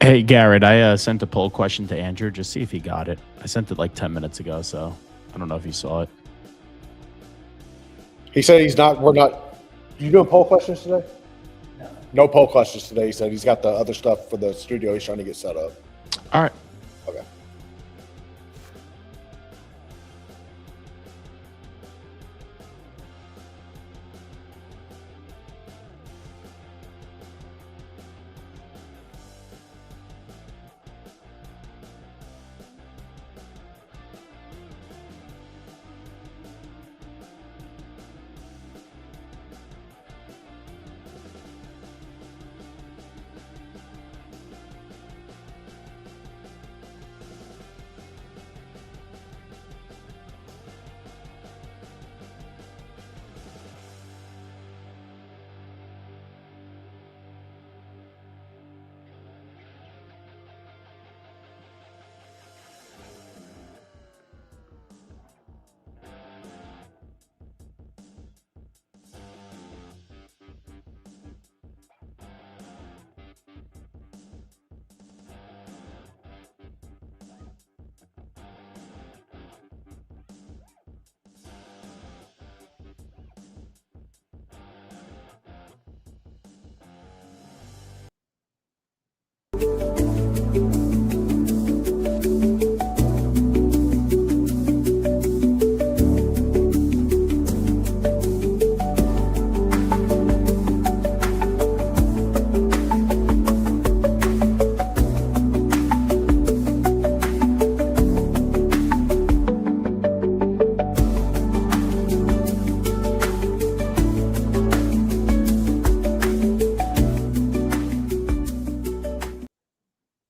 Hey, Garrett, I sent a poll question to Andrew. Just see if he got it. I sent it like 10 minutes ago, so I don't know if he saw it. He said he's not. We're not. You doing poll questions today? No poll questions today. He said he's got the other stuff for the studio. He's trying to get set up. All right. Okay.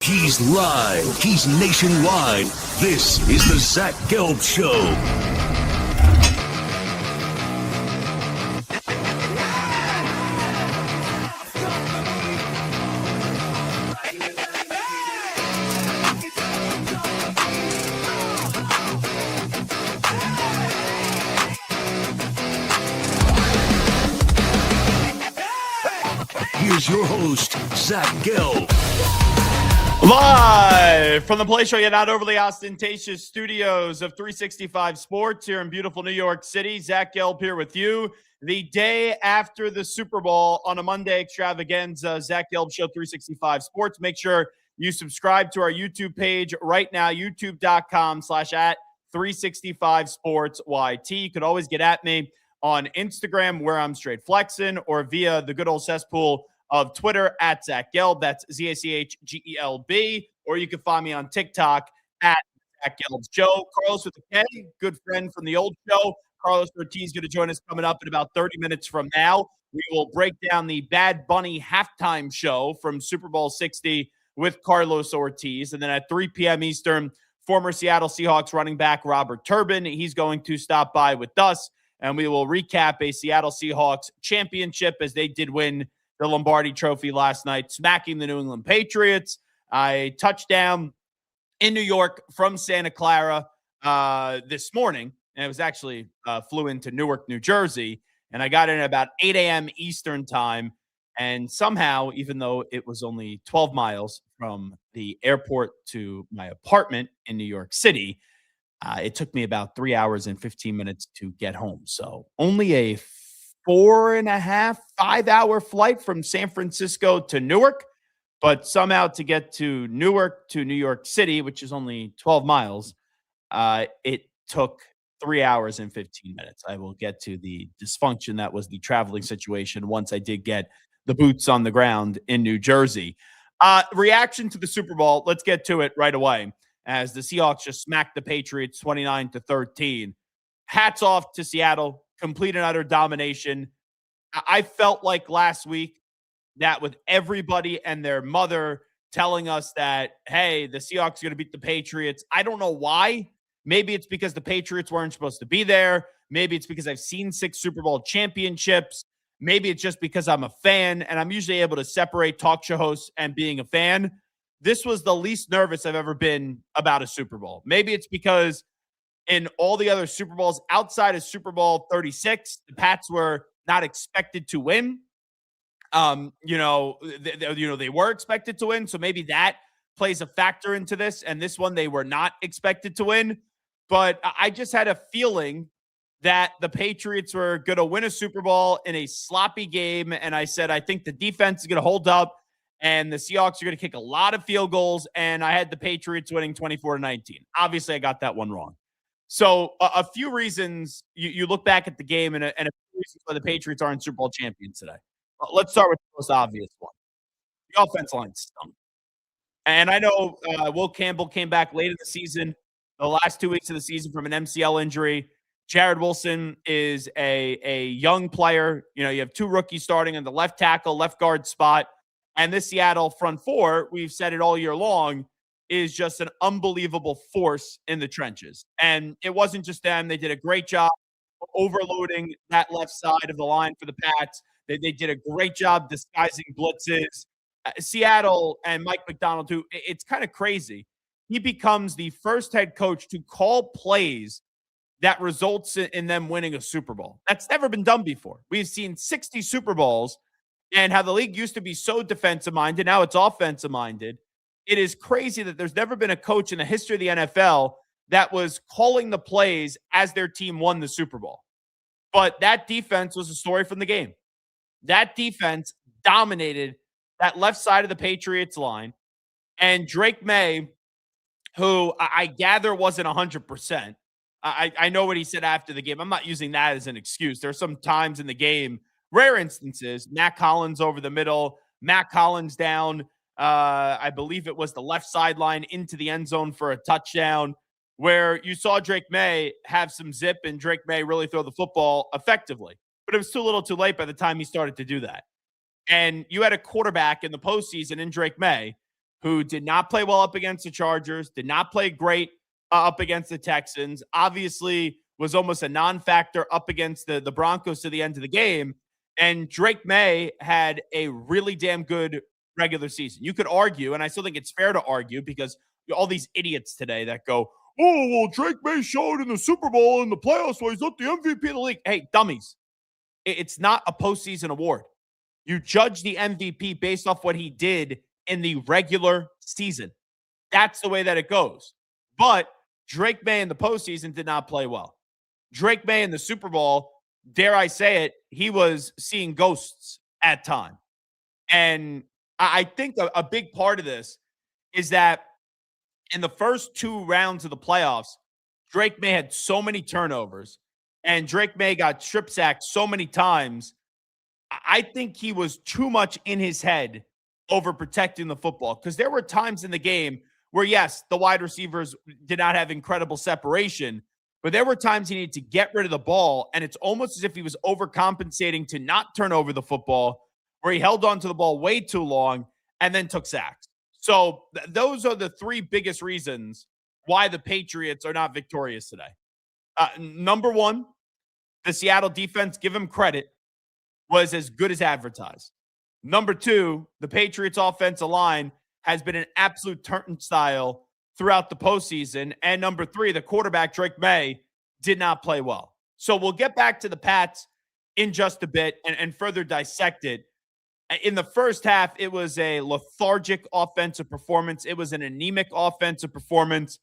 He's live. He's nationwide. This is the Zach Gelb Show. Here's your host, Zach Gelb. Live from the Play Show, yet not overly ostentatious studios of 365 Sports here in beautiful New York City. Zach Gelb here with you. The day after the Super Bowl on a Monday extravaganza, Zach Gelb Show 365 Sports. Make sure you subscribe to our YouTube page right now, youtube.com/@365sportsyt. You could always get at me on Instagram where I'm straight flexing or via the good old cesspool of Twitter at Zach Gelb. That's ZACHGELB. Or you can find me on TikTok at Zach Gelb Show. Carlos with a K, good friend from the old show. Carlos Ortiz going to join us coming up in about 30 minutes from now. We will break down the Bad Bunny halftime show from Super Bowl 60 with Carlos Ortiz. And then at 3 p.m. Eastern, former Seattle Seahawks running back Robert Turbin. He's going to stop by with us, and we will recap a Seattle Seahawks championship as they did win the Lombardi Trophy last night, smacking the New England Patriots. I touched down in New York from Santa Clara this morning, and it was actually flew into Newark, New Jersey, and I got in at about 8 a.m. Eastern time, and somehow, even though it was only 12 miles from the airport to my apartment in New York City, it took me about 3 hours and 15 minutes to get home. So only a 4.5, 5-hour flight from San Francisco to Newark, but somehow to get to Newark to New York City, which is only 12 miles, it took 3 hours and 15 minutes. I will get to the dysfunction that was the traveling situation once I did get the boots on the ground in New Jersey. Reaction to the Super Bowl, let's get to it right away, as the Seahawks just smacked the Patriots 29-13. Hats off to Seattle. Complete and utter domination. I felt like last week that with everybody and their mother telling us that, hey, the Seahawks are going to beat the Patriots. I don't know why. Maybe it's because the Patriots weren't supposed to be there. Maybe it's because I've seen 6 Super Bowl championships. Maybe it's just because I'm a fan, and I'm usually able to separate talk show hosts and being a fan. This was the least nervous I've ever been about a Super Bowl. Maybe it's because in all the other Super Bowls outside of Super Bowl 36, the Pats were not expected to win. They were expected to win, so maybe that plays a factor into this. And this one, they were not expected to win. But I just had a feeling that the Patriots were going to win a Super Bowl in a sloppy game. And I said, I think the defense is going to hold up and the Seahawks are going to kick a lot of field goals. And I had the Patriots winning 24-19. Obviously, I got that one wrong. So a few reasons you look back at the game and a few reasons why the Patriots aren't Super Bowl champions today. Let's start with the most obvious one. The offensive line stunk. And I know Will Campbell came back late in the season, the last 2 weeks of the season from an MCL injury. Jared Wilson is a young player. You have two rookies starting in the left tackle, left guard spot. And this Seattle front four, we've said it all year long, is just an unbelievable force in the trenches. And it wasn't just them. They did a great job overloading that left side of the line for the Pats. They did a great job disguising blitzes. Seattle and Mike McDonald, who it's kind of crazy. He becomes the first head coach to call plays that results in them winning a Super Bowl. That's never been done before. We've seen 60 Super Bowls, and how the league used to be so defensive-minded, now it's offensive-minded. It is crazy that there's never been a coach in the history of the NFL that was calling the plays as their team won the Super Bowl. But that defense was a story from the game. That defense dominated that left side of the Patriots line. And Drake May, who I gather wasn't 100%. I know what he said after the game. I'm not using that as an excuse. There are some times in the game, rare instances, Matt Collins over the middle, Matt Collins down, I believe it was the left sideline into the end zone for a touchdown, where you saw Drake May have some zip and Drake May really throw the football effectively. But it was too little too late by the time he started to do that. And you had a quarterback in the postseason in Drake May who did not play well up against the Chargers, did not play great up against the Texans, obviously was almost a non-factor up against the Broncos to the end of the game. And Drake May had a really damn good regular season. You could argue, and I still think it's fair to argue because all these idiots today that go, oh, well, Drake May showed in the Super Bowl in the playoffs, so he's not the MVP of the league. Hey, dummies. It's not a postseason award. You judge the MVP based off what he did in the regular season. That's the way that it goes. But Drake May in the postseason did not play well. Drake May in the Super Bowl, dare I say it, he was seeing ghosts at time. And I think a big part of this is that in the first two rounds of the playoffs, Drake May had so many turnovers and Drake May got strip sacked so many times. I think he was too much in his head over protecting the football because there were times in the game where, yes, the wide receivers did not have incredible separation, but there were times he needed to get rid of the ball, and it's almost as if he was overcompensating to not turn over the football, where he held on to the ball way too long and then took sacks. So those are the three biggest reasons why the Patriots are not victorious today. Number one, the Seattle defense, give him credit, was as good as advertised. Number two, the Patriots offensive line has been an absolute turnstile throughout the postseason. And number three, the quarterback, Drake May, did not play well. So we'll get back to the Pats in just a bit and further dissect it. In the first half, it was a lethargic offensive performance. It was an anemic offensive performance.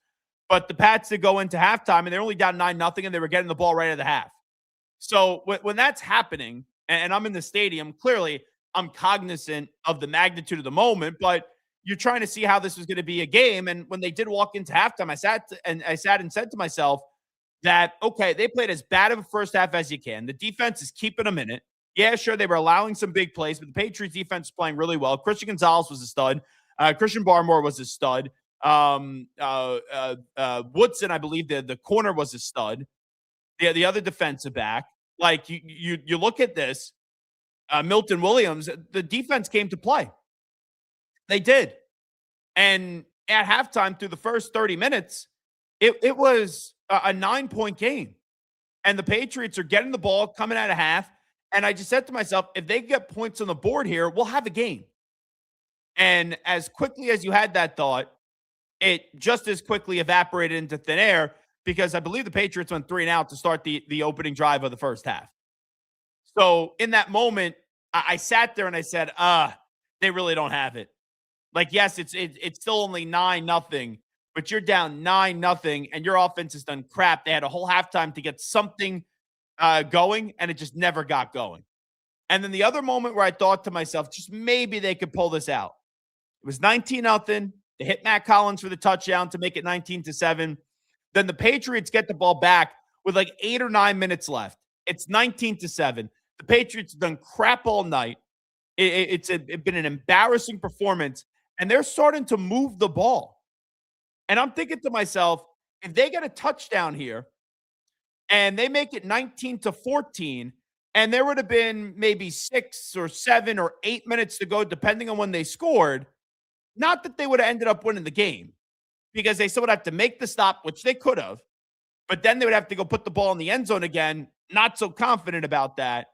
But the Pats did go into halftime, and they're only down 9-0, and they were getting the ball right at the half. So when that's happening, and I'm in the stadium, clearly I'm cognizant of the magnitude of the moment, but you're trying to see how this was going to be a game. And when they did walk into halftime, I sat and said to myself that, okay, they played as bad of a first half as you can. The defense is keeping them in it. Yeah, sure, they were allowing some big plays, but the Patriots defense is playing really well. Christian Gonzalez was a stud. Christian Barmore was a stud. Woodson, I believe the corner was a stud. The other defensive back. Like you look at this, Milton Williams, the defense came to play. They did. And at halftime through the first 30 minutes, it was a 9-point game. And the Patriots are getting the ball coming out of half. And I just said to myself, if they get points on the board here, we'll have a game. And as quickly as you had that thought, it just as quickly evaporated into thin air because I believe the Patriots went 3 and out to start the opening drive of the first half. So in that moment, I sat there and I said, they really don't have it. Like, yes, it's still only 9-0, but you're down 9-0 and your offense has done crap. They had a whole halftime to get something going, and it just never got going. And then the other moment where I thought to myself, just maybe they could pull this out. It was 19-0. They hit Matt Collins for the touchdown to make it 19-7. Then the Patriots get the ball back with like 8 or 9 minutes left. It's 19-7. The Patriots have done crap all night. It's been an embarrassing performance, and they're starting to move the ball. And I'm thinking to myself, if they get a touchdown here and they make it 19-14, and there would have been maybe 6 or 7 or 8 minutes to go, depending on when they scored, not that they would have ended up winning the game, because they still would have to make the stop, which they could have, but then they would have to go put the ball in the end zone again. Not so confident about that.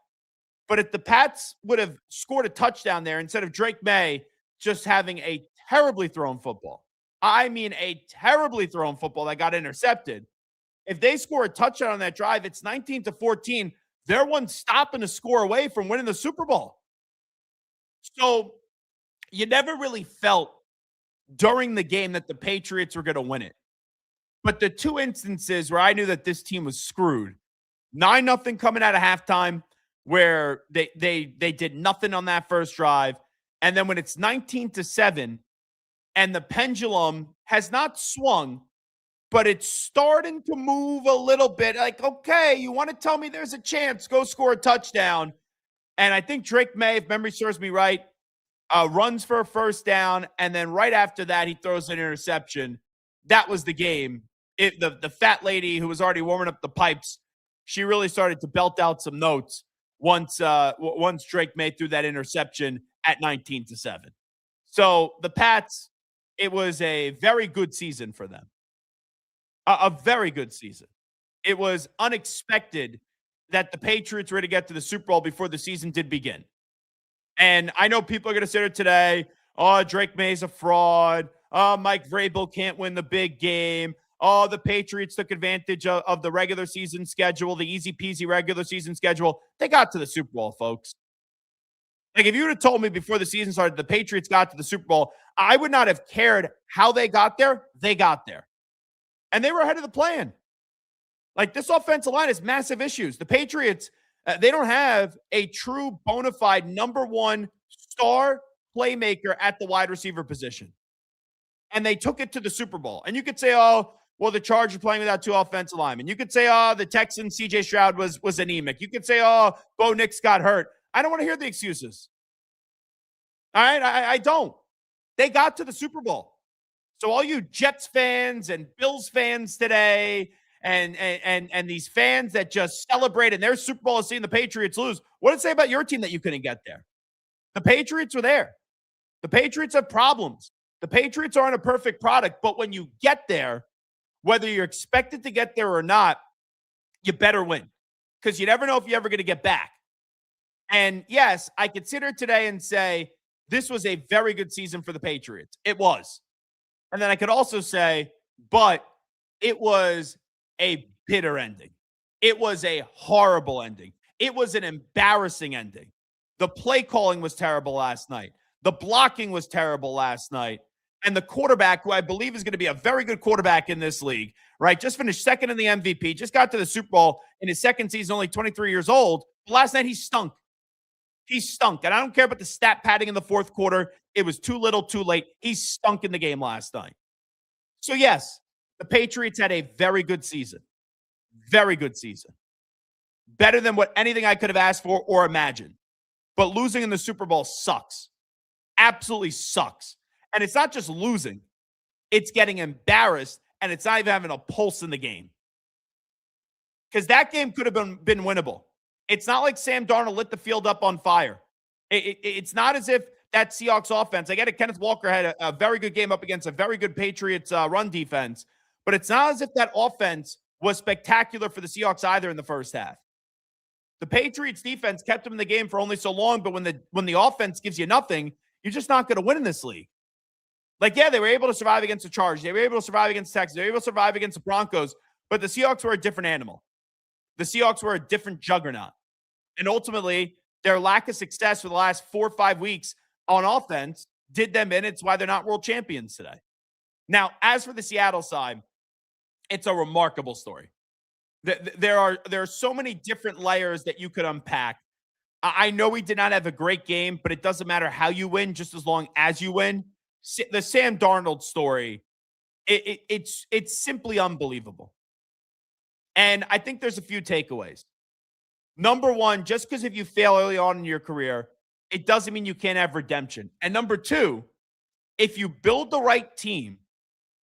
But if the Pats would have scored a touchdown there instead of Drake May just having a terribly thrown football, I mean a terribly thrown football that got intercepted, if they score a touchdown on that drive, it's 19-14. They're one stop and a score away from winning the Super Bowl. So you never really felt during the game that the Patriots were going to win it. But the two instances where I knew that this team was screwed, 9-0 coming out of halftime, where they did nothing on that first drive. And then when it's 19-7 and the pendulum has not swung, but it's starting to move a little bit, like, okay, you want to tell me there's a chance, go score a touchdown. And I think Drake May, if memory serves me right, runs for a first down. And then right after that, he throws an interception. That was the game. The fat lady who was already warming up the pipes, she really started to belt out some notes once Drake May threw that interception at 19-7. So the Pats, it was a very good season for them. A very good season. It was unexpected that the Patriots were to get to the Super Bowl before the season did begin. And I know people are going to sit here today, oh, Drake May's a fraud. Oh, Mike Vrabel can't win the big game. Oh, the Patriots took advantage of the regular season schedule, the easy peasy regular season schedule. They got to the Super Bowl, folks. Like, if you would have told me before the season started the Patriots got to the Super Bowl, I would not have cared how they got there. They got there. And they were ahead of the plan. Like, this offensive line has massive issues. The Patriots, they don't have a true bona fide number one star playmaker at the wide receiver position. And they took it to the Super Bowl. And you could say, oh, well, the Chargers playing without 2 offensive linemen. You could say, oh, the Texans, C.J. Stroud was anemic. You could say, oh, Bo Nix got hurt. I don't want to hear the excuses. All right? I don't. They got to the Super Bowl. So all you Jets fans and Bills fans today and these fans that just celebrate and their Super Bowl is seeing the Patriots lose, what did it say about your team that you couldn't get there? The Patriots were there. The Patriots have problems. The Patriots aren't a perfect product, but when you get there, whether you're expected to get there or not, you better win, because you never know if you're ever going to get back. And yes, I could sit here today and say this was a very good season for the Patriots. It was. And then I could also say, but it was a bitter ending. It was a horrible ending. It was an embarrassing ending. The play calling was terrible last night. The blocking was terrible last night. And the quarterback, who I believe is going to be a very good quarterback in this league, right? Just finished second in the MVP, just got to the Super Bowl in his second season, only 23 years old. But last night, he stunk. He stunk. And I don't care about the stat padding in the fourth quarter. It was too little, too late. He stunk in the game last night. So, yes, the Patriots had a very good season. Very good season. Better than what anything I could have asked for or imagined. But losing in the Super Bowl sucks. Absolutely sucks. And it's not just losing. It's getting embarrassed, and it's not even having a pulse in the game. Because that game could have been winnable. It's not like Sam Darnold lit the field up on fire. It's not as if that Seahawks offense, I get it, Kenneth Walker had a very good game up against a very good Patriots run defense, but it's not as if that offense was spectacular for the Seahawks either in the first half. The Patriots defense kept them in the game for only so long, but when the offense gives you nothing, you're just not going to win in this league. Like, yeah, they were able to survive against the Chargers. They were able to survive against Texas. They were able to survive against the Broncos, but the Seahawks were a different animal. The Seahawks were a different juggernaut. And ultimately, Their lack of success for the last 4 or 5 weeks on offense did them in. It's why they're not world champions today. Now, as for the Seattle side, it's a remarkable story. There are so many different layers that you could unpack. I know we did not have a great game, but it doesn't matter how you win, just as long as you win. The Sam Darnold story, it's simply unbelievable. And I think there's a few takeaways. Number one, just because if you fail early on in your career, it doesn't mean you can't have redemption. And number two, if you build the right team,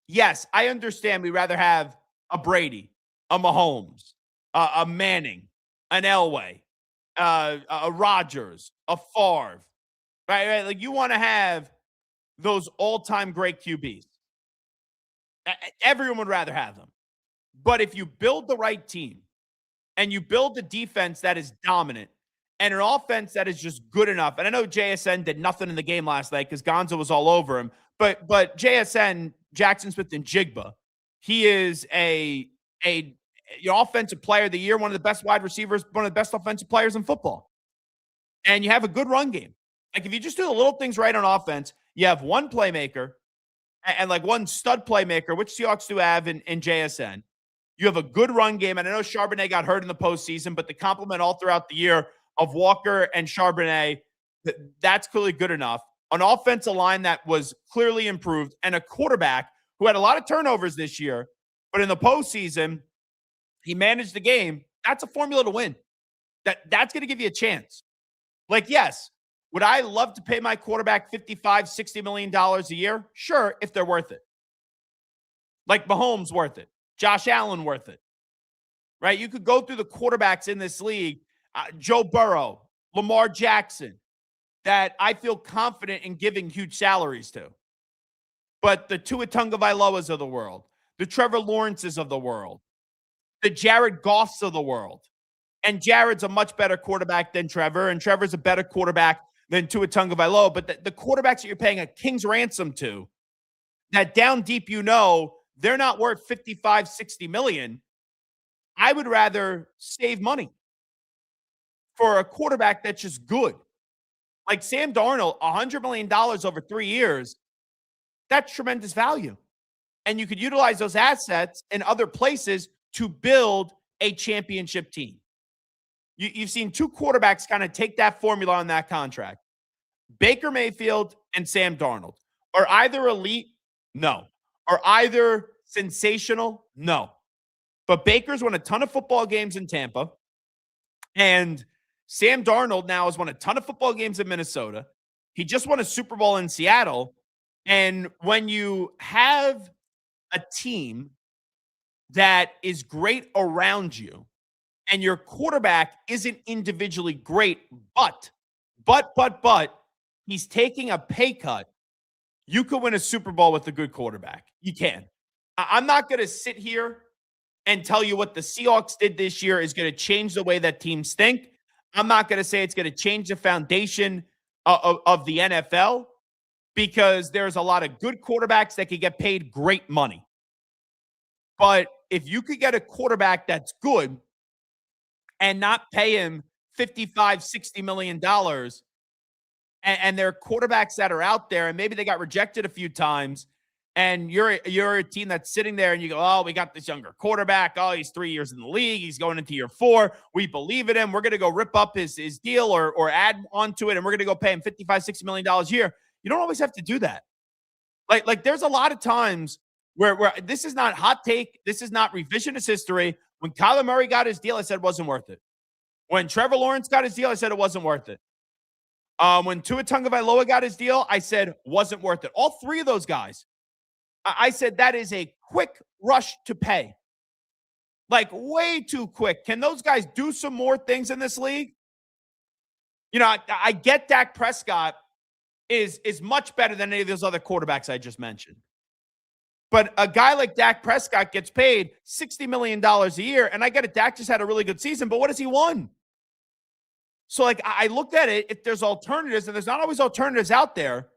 yes, I understand we'd rather have a Brady, a Mahomes, a Manning, an Elway, a Rodgers, a Favre, right? Like you want to have those all-time great QBs. Everyone would rather have them. But if you build the right team and you build a defense that is dominant and an offense that is just good enough, and I know JSN did nothing in the game last night because Gonzo was all over him, but JSN, Jackson Smith-Njigba, he is a offensive player of the year, one of the best wide receivers, one of the best offensive players in football. And you have a good run game. Like if you just do the little things right on offense, you have one playmaker and like one stud playmaker, which Seahawks do have in JSN. You have a good run game. And I know Charbonnet got hurt in the postseason, but the complement all throughout the year of Walker and Charbonnet, that's clearly good enough. An offensive line that was clearly improved and a quarterback who had a lot of turnovers this year, but in the postseason, he managed the game. That's a formula to win. That's going to give you a chance. Like, yes, would I love to pay my quarterback $55, $60 million a year? Sure, if they're worth it. Like Mahomes worth it. Josh Allen worth it. Right? You could go through the quarterbacks in this league, Joe Burrow, Lamar Jackson, that I feel confident in giving huge salaries to. But the Tua Tagovailoas of the world, the Trevor Lawrences of the world, the Jared Goffs of the world. And Jared's a much better quarterback than Trevor, and Trevor's a better quarterback than Tua Tagovailoa. But the quarterbacks that you're paying a king's ransom to, that down deep they're not worth 55, 60 million. I would rather save money for a quarterback that's just good. Like Sam Darnold, $100 million over 3 years, that's tremendous value. And you could utilize those assets in other places to build a championship team. You've seen two quarterbacks kind of take that formula on that contract. Baker Mayfield and Sam Darnold. Are either elite? No. Are either sensational? No. But Baker's won a ton of football games in Tampa. And Sam Darnold now has won a ton of football games in Minnesota. He just won a Super Bowl in Seattle. And when you have a team that is great around you and your quarterback isn't individually great, but he's taking a pay cut, you could win a Super Bowl with a good quarterback. You can. I'm not going to sit here and tell you what the Seahawks did this year is going to change the way that teams think. I'm not going to say it's going to change the foundation of the NFL because there's a lot of good quarterbacks that could get paid great money. But if you could get a quarterback that's good and not pay him $55, $60 million, and there are quarterbacks that are out there, and maybe they got rejected a few times, and you're a team that's sitting there and you go, oh, we got this younger quarterback. Oh, he's 3 years in the league. He's going into year 4. We believe in him. We're going to go rip up his deal or add onto it, and we're going to go pay him $55, $60 million a year. You don't always have to do that. Like there's a lot of times where this is not hot take. This is not revisionist history. When Kyler Murray got his deal, I said it wasn't worth it. When Trevor Lawrence got his deal, I said it wasn't worth it. When Tua Tagovailoa got his deal, I said wasn't worth it. All three of those guys, I said that is a quick rush to pay. Like way too quick. Can those guys do some more things in this league? You know, I get Dak Prescott is much better than any of those other quarterbacks I just mentioned. But a guy like Dak Prescott gets paid $60 million a year. And I get it, Dak just had a really good season, but what has he won? So, like, I looked at it, if there's alternatives, and there's not always alternatives out there,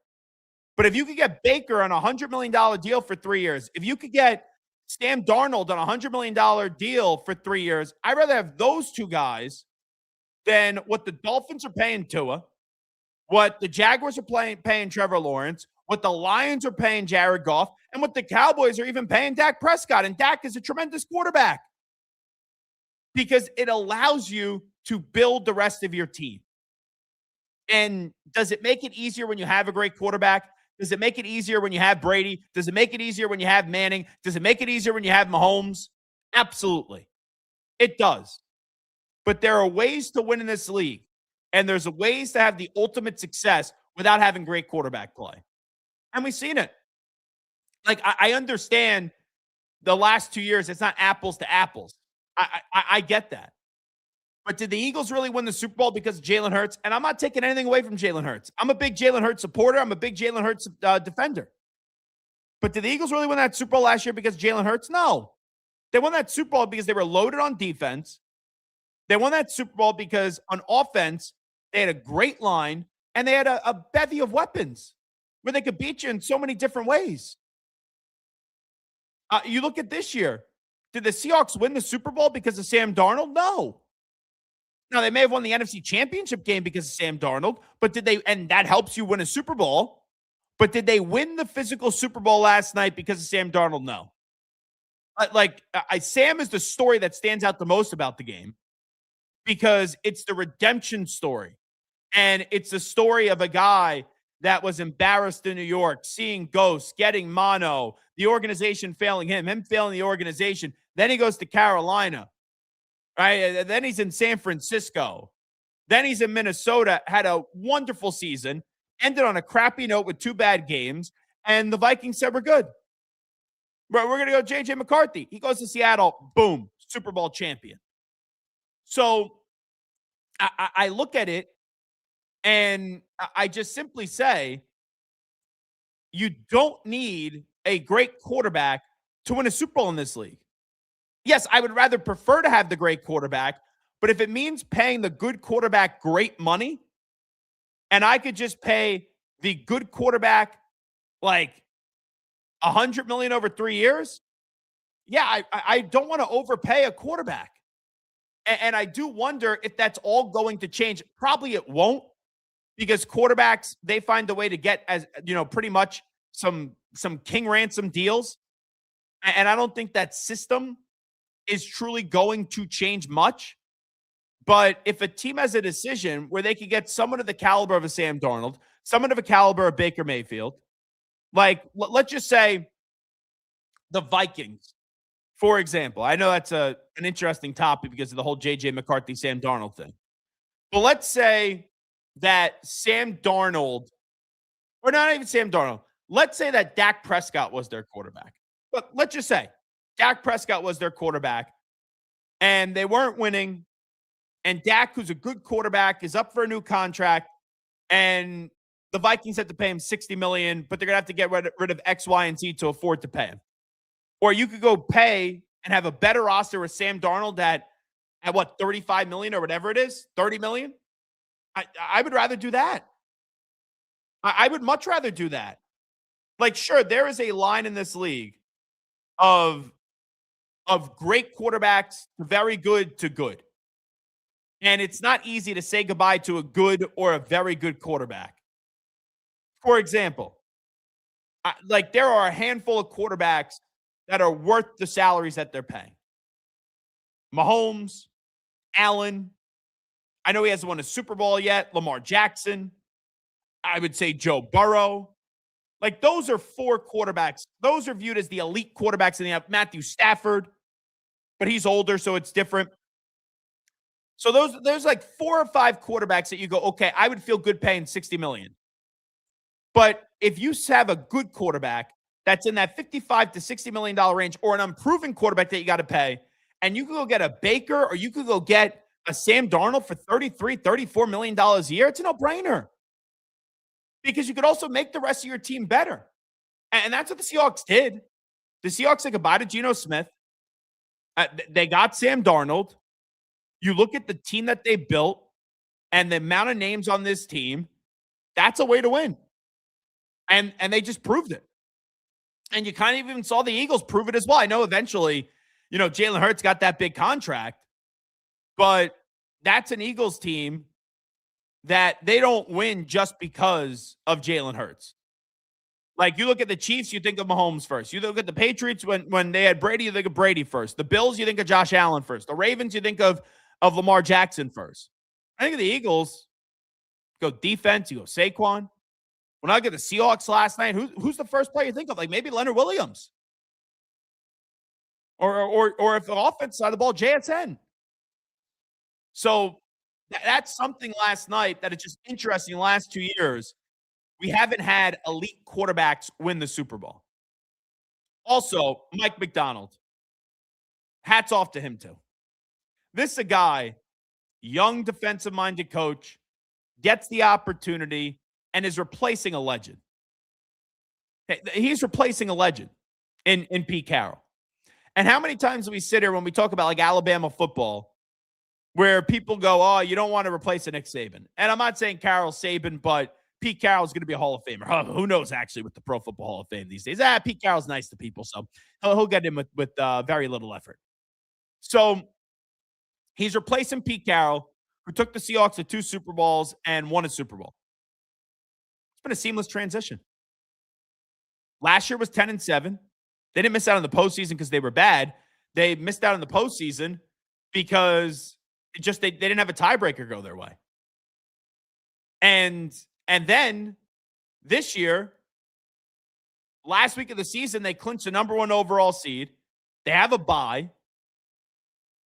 but if you could get Baker on a $100 million deal for 3 years, if you could get Sam Darnold on a $100 million deal for 3 years, I'd rather have those two guys than what the Dolphins are paying Tua, what the Jaguars are paying Trevor Lawrence, what the Lions are paying Jared Goff, and what the Cowboys are even paying Dak Prescott. And Dak is a tremendous quarterback because it allows you to build the rest of your team. And does it make it easier when you have a great quarterback? Does it make it easier when you have Brady? Does it make it easier when you have Manning? Does it make it easier when you have Mahomes? Absolutely. It does. But there are ways to win in this league, and there's ways to have the ultimate success without having great quarterback play. And we've seen it. Like, I understand the last 2 years, it's not apples to apples. I get that. But did the Eagles really win the Super Bowl because of Jalen Hurts? And I'm not taking anything away from Jalen Hurts. I'm a big Jalen Hurts supporter. I'm a big Jalen Hurts defender. But did the Eagles really win that Super Bowl last year because of Jalen Hurts? No. They won that Super Bowl because they were loaded on defense. They won that Super Bowl because on offense, they had a great line and they had a bevy of weapons where they could beat you in so many different ways. You look at this year. Did the Seahawks win the Super Bowl because of Sam Darnold? No. Now, they may have won the NFC Championship game because of Sam Darnold, but did they, and that helps you win a Super Bowl, but did they win the physical Super Bowl last night because of Sam Darnold? No. Sam is the story that stands out the most about the game because it's the redemption story. And it's the story of a guy that was embarrassed in New York, seeing ghosts, getting mono, the organization failing him failing the organization. Then he goes to Carolina. Right? Then he's in San Francisco. Then he's in Minnesota, had a wonderful season, ended on a crappy note with 2 bad games, and the Vikings said, we're good. We're going to go J.J. McCarthy. He goes to Seattle, boom, Super Bowl champion. So I look at it, and I just simply say, you don't need a great quarterback to win a Super Bowl in this league. Yes, I would rather prefer to have the great quarterback, but if it means paying the good quarterback great money, and I could just pay the good quarterback like $100 million over 3 years, yeah, I don't want to overpay a quarterback. And I do wonder if that's all going to change. Probably it won't, because quarterbacks, they find a way to get, as pretty much some king ransom deals. And I don't think that system is truly going to change much. But if a team has a decision where they could get someone of the caliber of a Sam Darnold, someone of a caliber of Baker Mayfield, like let's just say the Vikings, for example. I know that's an interesting topic because of the whole J.J. McCarthy, Sam Darnold thing. But let's say that Sam Darnold, or not even Sam Darnold, let's say that Dak Prescott was their quarterback. But let's just say Dak Prescott was their quarterback, and they weren't winning, and Dak, who's a good quarterback, is up for a new contract, and the Vikings have to pay him $60 million, but they're going to have to get rid of X, Y, and Z to afford to pay him. Or you could go pay and have a better roster with Sam Darnold at what, $35 million or whatever it is, $30 million? I would rather do that. I would much rather do that. Like, sure, there is a line in this league of great quarterbacks to very good to good. And it's not easy to say goodbye to a good or a very good quarterback. For example, there are a handful of quarterbacks that are worth the salaries that they're paying. Mahomes, Allen. I know he hasn't won a Super Bowl yet. Lamar Jackson. I would say Joe Burrow. Like, those are 4 quarterbacks. Those are viewed as the elite quarterbacks. And you have Matthew Stafford, but he's older, so it's different. So there's like 4 or 5 quarterbacks that you go, okay, I would feel good paying $60 million. But if you have a good quarterback that's in that $55 to $60 million range, or an unproven quarterback that you got to pay, and you could go get a Baker, or you could go get a Sam Darnold for $33, $34 million a year, it's a no-brainer. Because you could also make the rest of your team better. And that's what the Seahawks did. The Seahawks said goodbye to Geno Smith. They got Sam Darnold. You look at the team that they built and the amount of names on this team, that's a way to win. And they just proved it. And you kind of even saw the Eagles prove it as well. I know eventually, Jalen Hurts got that big contract, but that's an Eagles team that they don't win just because of Jalen Hurts. Like, you look at the Chiefs, you think of Mahomes first. You look at the Patriots when they had Brady, you think of Brady first. The Bills, you think of Josh Allen first. The Ravens, you think of Lamar Jackson first. I think of the Eagles, go defense, you go Saquon. When I get the Seahawks last night, who's the first player you think of? Like, maybe Leonard Williams. Or if the offense side of the ball, JSN. So that's something last night that is just interesting. The last 2 years, we haven't had elite quarterbacks win the Super Bowl. Also, Mike McDonald. Hats off to him, too. This is a guy, young defensive-minded coach, gets the opportunity, and is replacing a legend. He's replacing a legend in Pete Carroll. And how many times do we sit here when we talk about, like, Alabama football where people go, oh, you don't want to replace a Nick Saban? And I'm not saying Carroll Saban, but Pete Carroll's going to be a Hall of Famer. Who knows, actually, with the Pro Football Hall of Fame these days. Pete Carroll's nice to people, so he'll get in with very little effort. So he's replacing Pete Carroll, who took the Seahawks to 2 Super Bowls and won a Super Bowl. It's been a seamless transition. Last year was 10-7. They didn't miss out on the postseason because they were bad. They missed out on the postseason because they didn't have a tiebreaker go their way. And then this year, last week of the season, they clinched the number 1 overall seed. They have a bye.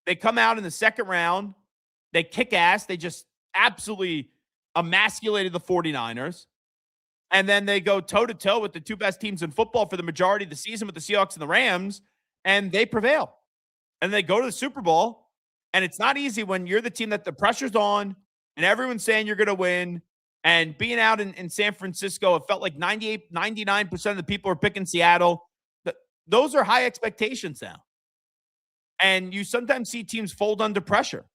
They come out in the second round. They kick ass. They just absolutely emasculated the 49ers. And then they go toe-to-toe with the 2 best teams in football for the majority of the season with the Seahawks and the Rams, and they prevail. And they go to the Super Bowl, and it's not easy when you're the team that the pressure's on and everyone's saying you're going to win. And being out in San Francisco, it felt like 99% of the people are picking Seattle. Those are high expectations now. And you sometimes see teams fold under pressure.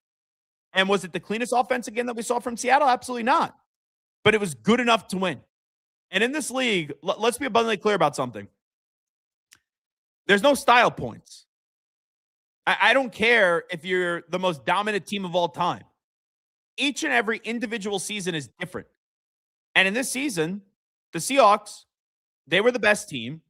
And was it the cleanest offense again that we saw from Seattle? Absolutely not. But it was good enough to win. And in this league, let's be abundantly clear about something. There's no style points. I don't care if you're the most dominant team of all time. Each and every individual season is different. And in this season, the Seahawks, they were the best team,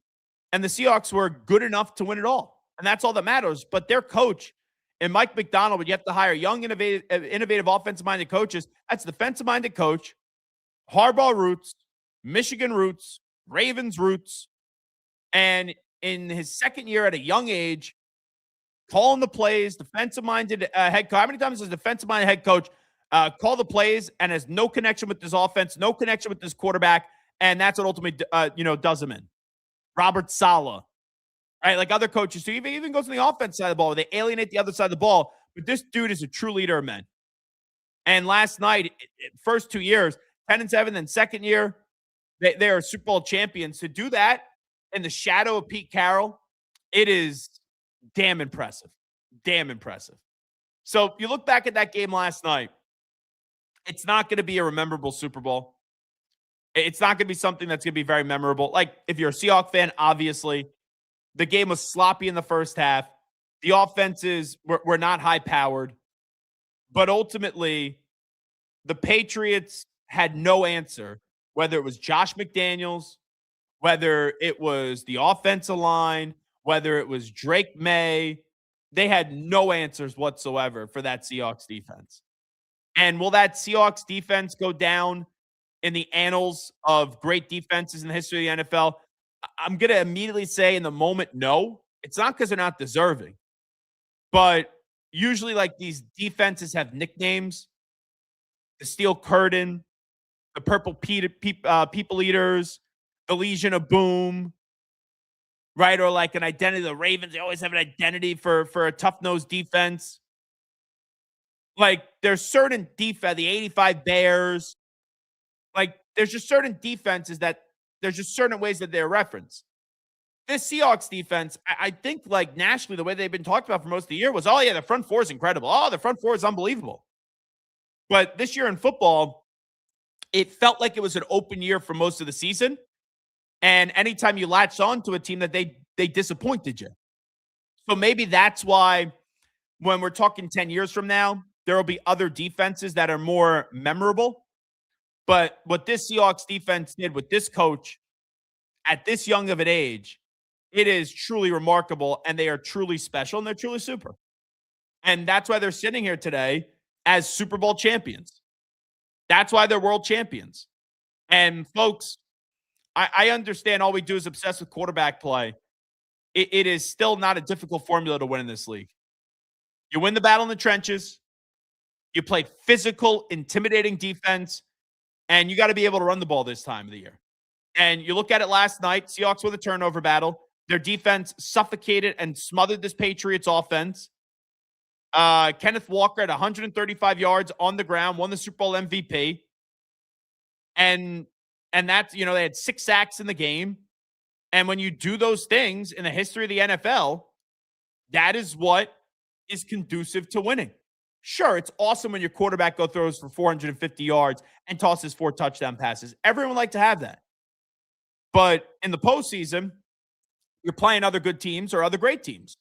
and the Seahawks were good enough to win it all. And that's all that matters. But their coach and Mike McDonald would have to hire young, innovative offensive-minded coaches. That's defensive-minded coach, Harbaugh roots, Michigan roots, Ravens roots, and in his second year at a young age, calling the plays, defensive-minded head coach. How many times has a defensive-minded head coach call the plays and has no connection with this offense, no connection with this quarterback, and that's what ultimately does him in? Robert Saleh, right? Like other coaches, so even goes on the offense side of the ball, where they alienate the other side of the ball. But this dude is a true leader of men. And last night, first 2 years, 10-7, then second year, they are Super Bowl champions. To do that in the shadow of Pete Carroll, it is damn impressive. Damn impressive. So if you look back at that game last night, it's not going to be a rememberable Super Bowl. It's not going to be something that's going to be very memorable. Like, if you're a Seahawks fan, obviously, the game was sloppy in the first half. The offenses were not high-powered. But ultimately, the Patriots had no answer, whether it was Josh McDaniels, whether it was the offensive line, whether it was Drake May. They had no answers whatsoever for that Seahawks defense. And will that Seahawks defense go down in the annals of great defenses in the history of the NFL? I'm going to immediately say in the moment, no. It's not because they're not deserving. But usually, like, these defenses have nicknames. The Steel Curtain, the Purple People Eaters, the Legion of Boom, right? Or like an identity. The Ravens, they always have an identity for a tough-nosed defense. Like, there's certain defense, the 85 Bears. Like, there's just certain defenses that there's just certain ways that they're referenced. This Seahawks defense, I think, like, nationally, the way they've been talked about for most of the year was, oh, yeah, the front four is incredible. Oh, the front four is unbelievable. But this year in football, it felt like it was an open year for most of the season. And anytime you latched on to a team that they disappointed you. So maybe that's why when we're talking 10 years from now, there will be other defenses that are more memorable. But what this Seahawks defense did with this coach at this young of an age, it is truly remarkable, and they are truly special, and they're truly super. And that's why they're sitting here today as Super Bowl champions. That's why they're world champions. And folks, I understand all we do is obsess with quarterback play. It is still not a difficult formula to win in this league. You win the battle in the trenches. You play physical, intimidating defense, and you got to be able to run the ball this time of the year. And you look at it last night, Seahawks with a turnover battle. Their defense suffocated and smothered this Patriots offense. Kenneth Walker at 135 yards on the ground, won the Super Bowl MVP. And that's, they had 6 sacks in the game. And when you do those things in the history of the NFL, that is what is conducive to winning. Sure, it's awesome when your quarterback throws for 450 yards and tosses 4 touchdown passes. Everyone would like to have that. But in the postseason, you're playing other good teams or other great teams.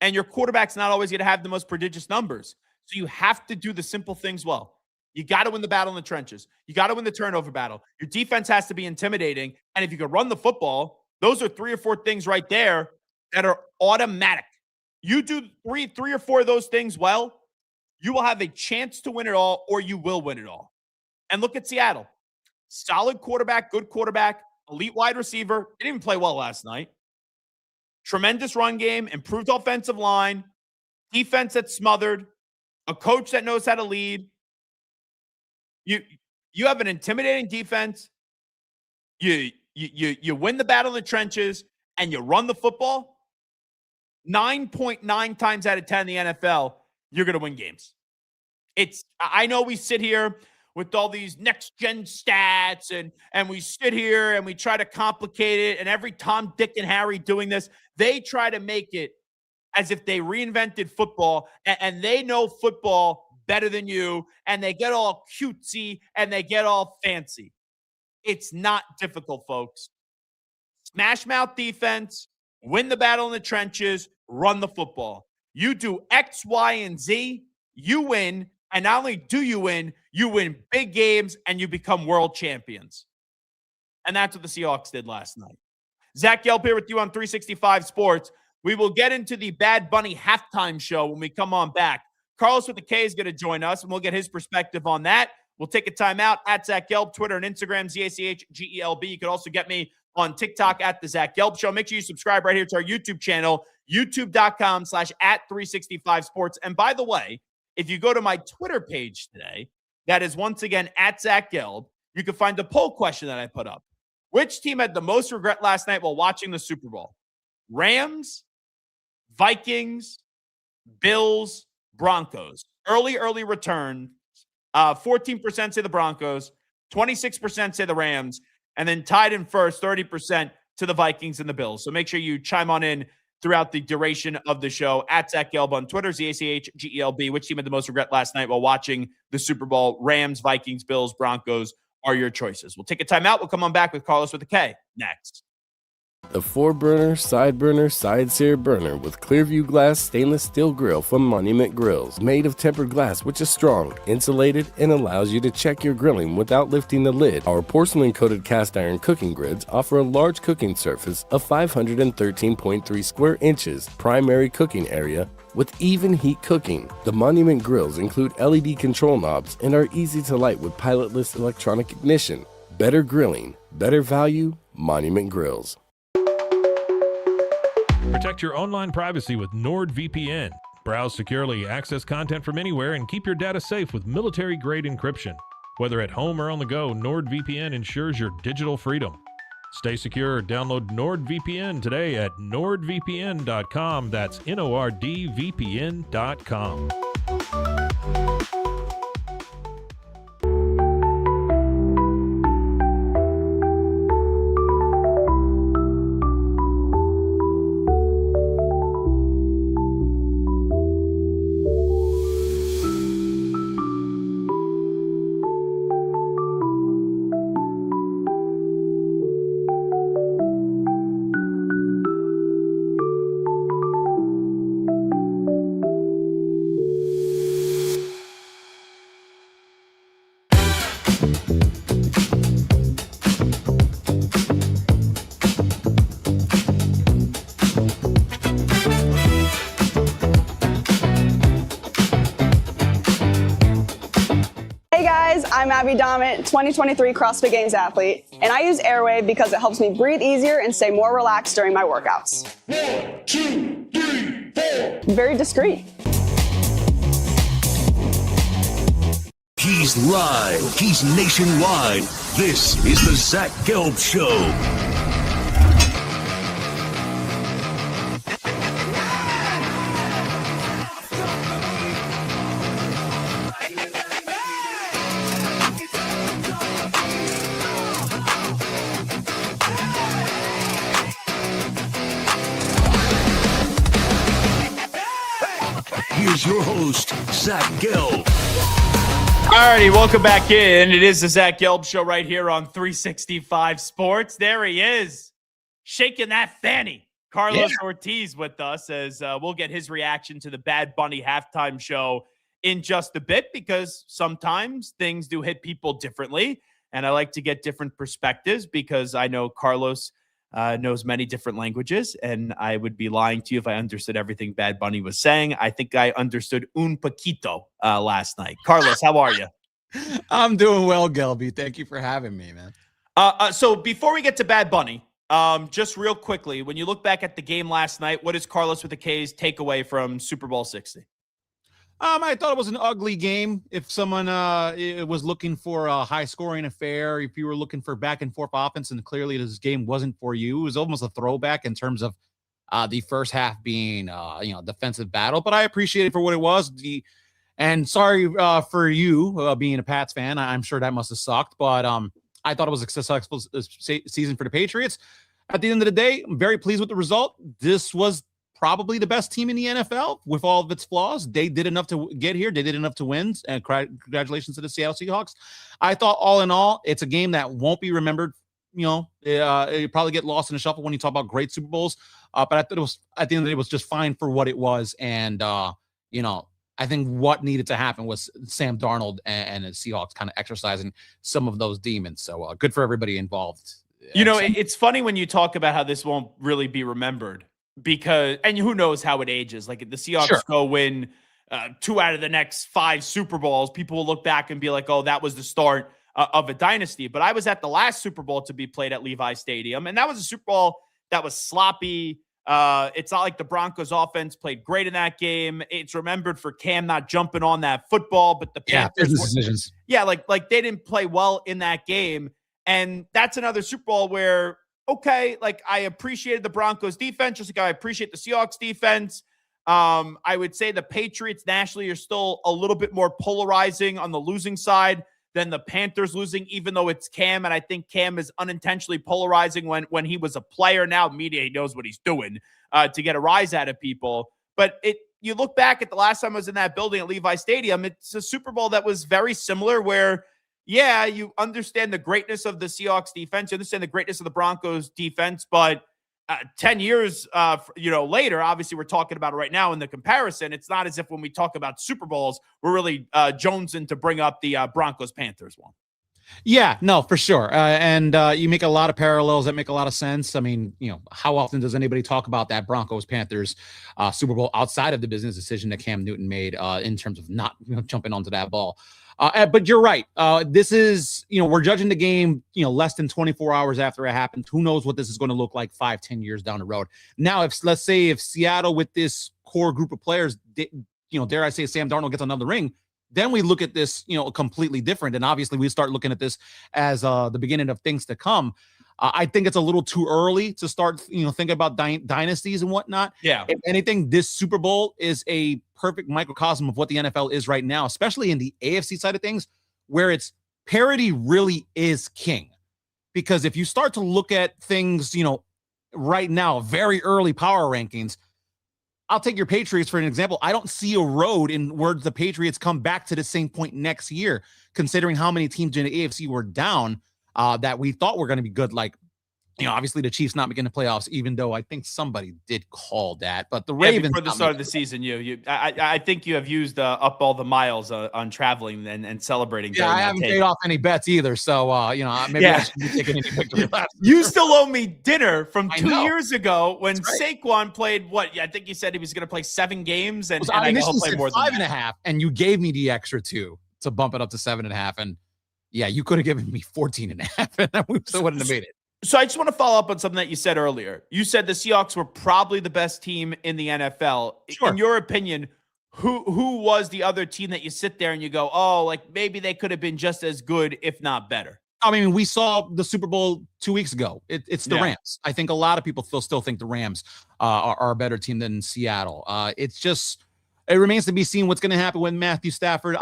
And your quarterback's not always going to have the most prodigious numbers. So you have to do the simple things well. You got to win the battle in the trenches. You got to win the turnover battle. Your defense has to be intimidating. And if you can run the football, those are 3 or 4 things right there that are automatic. You do three or four of those things well, you will have a chance to win it all, or you will win it all. And look at Seattle. Solid quarterback, good quarterback, elite wide receiver. Didn't even play well last night. Tremendous run game, improved offensive line, defense that's smothered, a coach that knows how to lead. You have an intimidating defense. You win the battle in the trenches, and you run the football. 9.9 times out of 10 in the NFL, you're going to win games. I know we sit here with all these next-gen stats, and we sit here and we try to complicate it, and every Tom, Dick, and Harry doing this, they try to make it as if they reinvented football, and they know football better than you, and they get all cutesy, and they get all fancy. It's not difficult, folks. Smash mouth defense, win the battle in the trenches, run the football. You do X, Y, and Z, you win. And not only do you win big games, and you become world champions. And that's what the Seahawks did last night. Zach Gelb here with you on 365 Sports. We will get into the Bad Bunny halftime show when we come on back. Carlos with the K is going to join us, and we'll get his perspective on that. We'll take a timeout at Zach Gelb, Twitter and Instagram, ZACHGELB. You can also get me on TikTok at The Zach Gelb Show. Make sure you subscribe right here to our YouTube channel, youtube.com/@365sports. And by the way, if you go to my Twitter page today, that is once again at Zach Gelb, you can find the poll question that I put up. Which team had the most regret last night while watching the Super Bowl? Rams, Vikings, Bills, Broncos. Early return. 14% say the Broncos, 26% say the Rams, and then tied in first, 30% to the Vikings and the Bills. So make sure you chime on in throughout the duration of the show at Zach Gelb on Twitter, ZACHGELB. Which team had the most regret last night while watching the Super Bowl? Rams, Vikings, Bills, Broncos are your choices. We'll take a timeout. We'll come on back with Carlos with a K next. The 4-burner, side sear burner with Clearview Glass stainless steel grill from Monument Grills. Made of tempered glass, which is strong, insulated, and allows you to check your grilling without lifting the lid. Our porcelain-coated cast iron cooking grids offer a large cooking surface of 513.3 square inches, primary cooking area, with even heat cooking. The Monument Grills include LED control knobs and are easy to light with pilotless electronic ignition. Better grilling, better value, Monument Grills. Protect your online privacy with NordVPN. Browse securely, access content from anywhere, and keep your data safe with military-grade encryption. Whether at home or on the go, NordVPN ensures your digital freedom. Stay secure. Download NordVPN today at nordvpn.com. That's NORDVPN.com. I'm Abby Dommett, 2023 CrossFit Games athlete, and I use Airwave because it helps me breathe easier and stay more relaxed during my workouts. 1, 2, 3, 4. Very discreet. He's live. He's nationwide. This is the Zach Gelb Show. Here's your host, Zach Gelb. Alrighty, welcome back in. It is the Zach Gelb Show right here on 365 Sports. There he is, shaking that fanny. Carlos Ortiz with us as we'll get his reaction to the Bad Bunny halftime show in just a bit, because sometimes things do hit people differently, and I like to get different perspectives because I know Carlos knows many different languages, and I would be lying to you if I understood everything Bad Bunny was saying. I think I understood un poquito last night. Carlos, how are you? I'm doing well, Gelby. Thank you for having me, man. So before we get to Bad Bunny, just real quickly, when you look back at the game last night, what is Carlos with the K's takeaway from Super Bowl 60? I thought it was an ugly game. If someone was looking for a high-scoring affair, if you were looking for back-and-forth offense, and clearly this game wasn't for you, it was almost a throwback in terms of the first half being, defensive battle. But I appreciate it for what it was. And sorry for you being a Pats fan. I'm sure that must have sucked. But I thought it was a successful season for the Patriots. At the end of the day, I'm very pleased with the result. This was probably the best team in the NFL with all of its flaws. They did enough to get here. They did enough to win. And congratulations to the Seattle Seahawks. I thought all in all, it's a game that won't be remembered. It probably get lost in the shuffle when you talk about great Super Bowls. But I thought it was, at the end of the day, it was just fine for what it was. And, I think what needed to happen was Sam Darnold and the Seahawks kind of exercising some of those demons. So good for everybody involved. It's funny when you talk about how this won't really be remembered, because, and who knows how it ages. Like, if the Seahawks go win 2 out of the next 5 Super Bowls, people will look back and be like, oh, that was the start of a dynasty. But I was at the last Super Bowl to be played at Levi Stadium, and that was a Super Bowl that was sloppy. It's not like the Broncos offense played great in that game. It's remembered for Cam not jumping on that football, but the Panthers, decisions. like they didn't play well in that game. And that's another Super Bowl where, okay, like, I appreciated the Broncos defense, just like I appreciate the Seahawks defense. I would say the Patriots nationally are still a little bit more polarizing on the losing side than the Panthers losing, even though it's Cam. And I think Cam is unintentionally polarizing when he was a player. Now media, he knows what he's doing to get a rise out of people. But you look back at the last time I was in that building at Levi Stadium, it's a Super Bowl that was very similar where, yeah, you understand the greatness of the Seahawks defense, you understand the greatness of the Broncos defense, but 10 years later, obviously we're talking about it right now in the comparison. It's not as if when we talk about Super Bowls, we're really jonesing to bring up the Broncos-Panthers one. Yeah, no, for sure. And you make a lot of parallels that make a lot of sense. I mean, how often does anybody talk about that Broncos-Panthers Super Bowl outside of the business decision that Cam Newton made in terms of not jumping onto that ball? But you're right. This is, we're judging the game, less than 24 hours after it happened. Who knows what this is going to look like 5-10 years down the road. Now, let's say Seattle with this core group of players, dare I say Sam Darnold gets another ring, then we look at this, completely different. And obviously we start looking at this as the beginning of things to come. I think it's a little too early to start, thinking about dynasties and whatnot. Yeah. If anything, this Super Bowl is a perfect microcosm of what the NFL is right now, especially in the AFC side of things, where it's parity really is king. Because if you start to look at things, right now, very early power rankings, I'll take your Patriots for an example. I don't see a road in where the Patriots come back to the same point next year, considering how many teams in the AFC were down that we thought were going to be good. Like, obviously the Chiefs not making the playoffs, even though I think somebody did call that. But the Ravens, before the start of the season, I think you have used up all the miles on traveling and celebrating. Yeah, I haven't paid off any bets either. So, maybe I shouldn't be taking any victory laps. You still owe me dinner from 2 years ago when Saquon played I think you said he was going to play 7 games, and I initially said more than 5.5, and you gave me the extra 2 to bump it up to 7.5. And yeah, you could have given me 14 and a half, and we still wouldn't have made it. So I just want to follow up on something that you said earlier. You said the Seahawks were probably the best team in the NFL. Sure. In your opinion, who was the other team that you sit there and you go, oh, like maybe they could have been just as good, if not better? I mean, we saw the Super Bowl 2 weeks ago. It's the Yeah. Rams. I think a lot of people still think the Rams are a better team than Seattle. It remains to be seen what's going to happen with Matthew Stafford.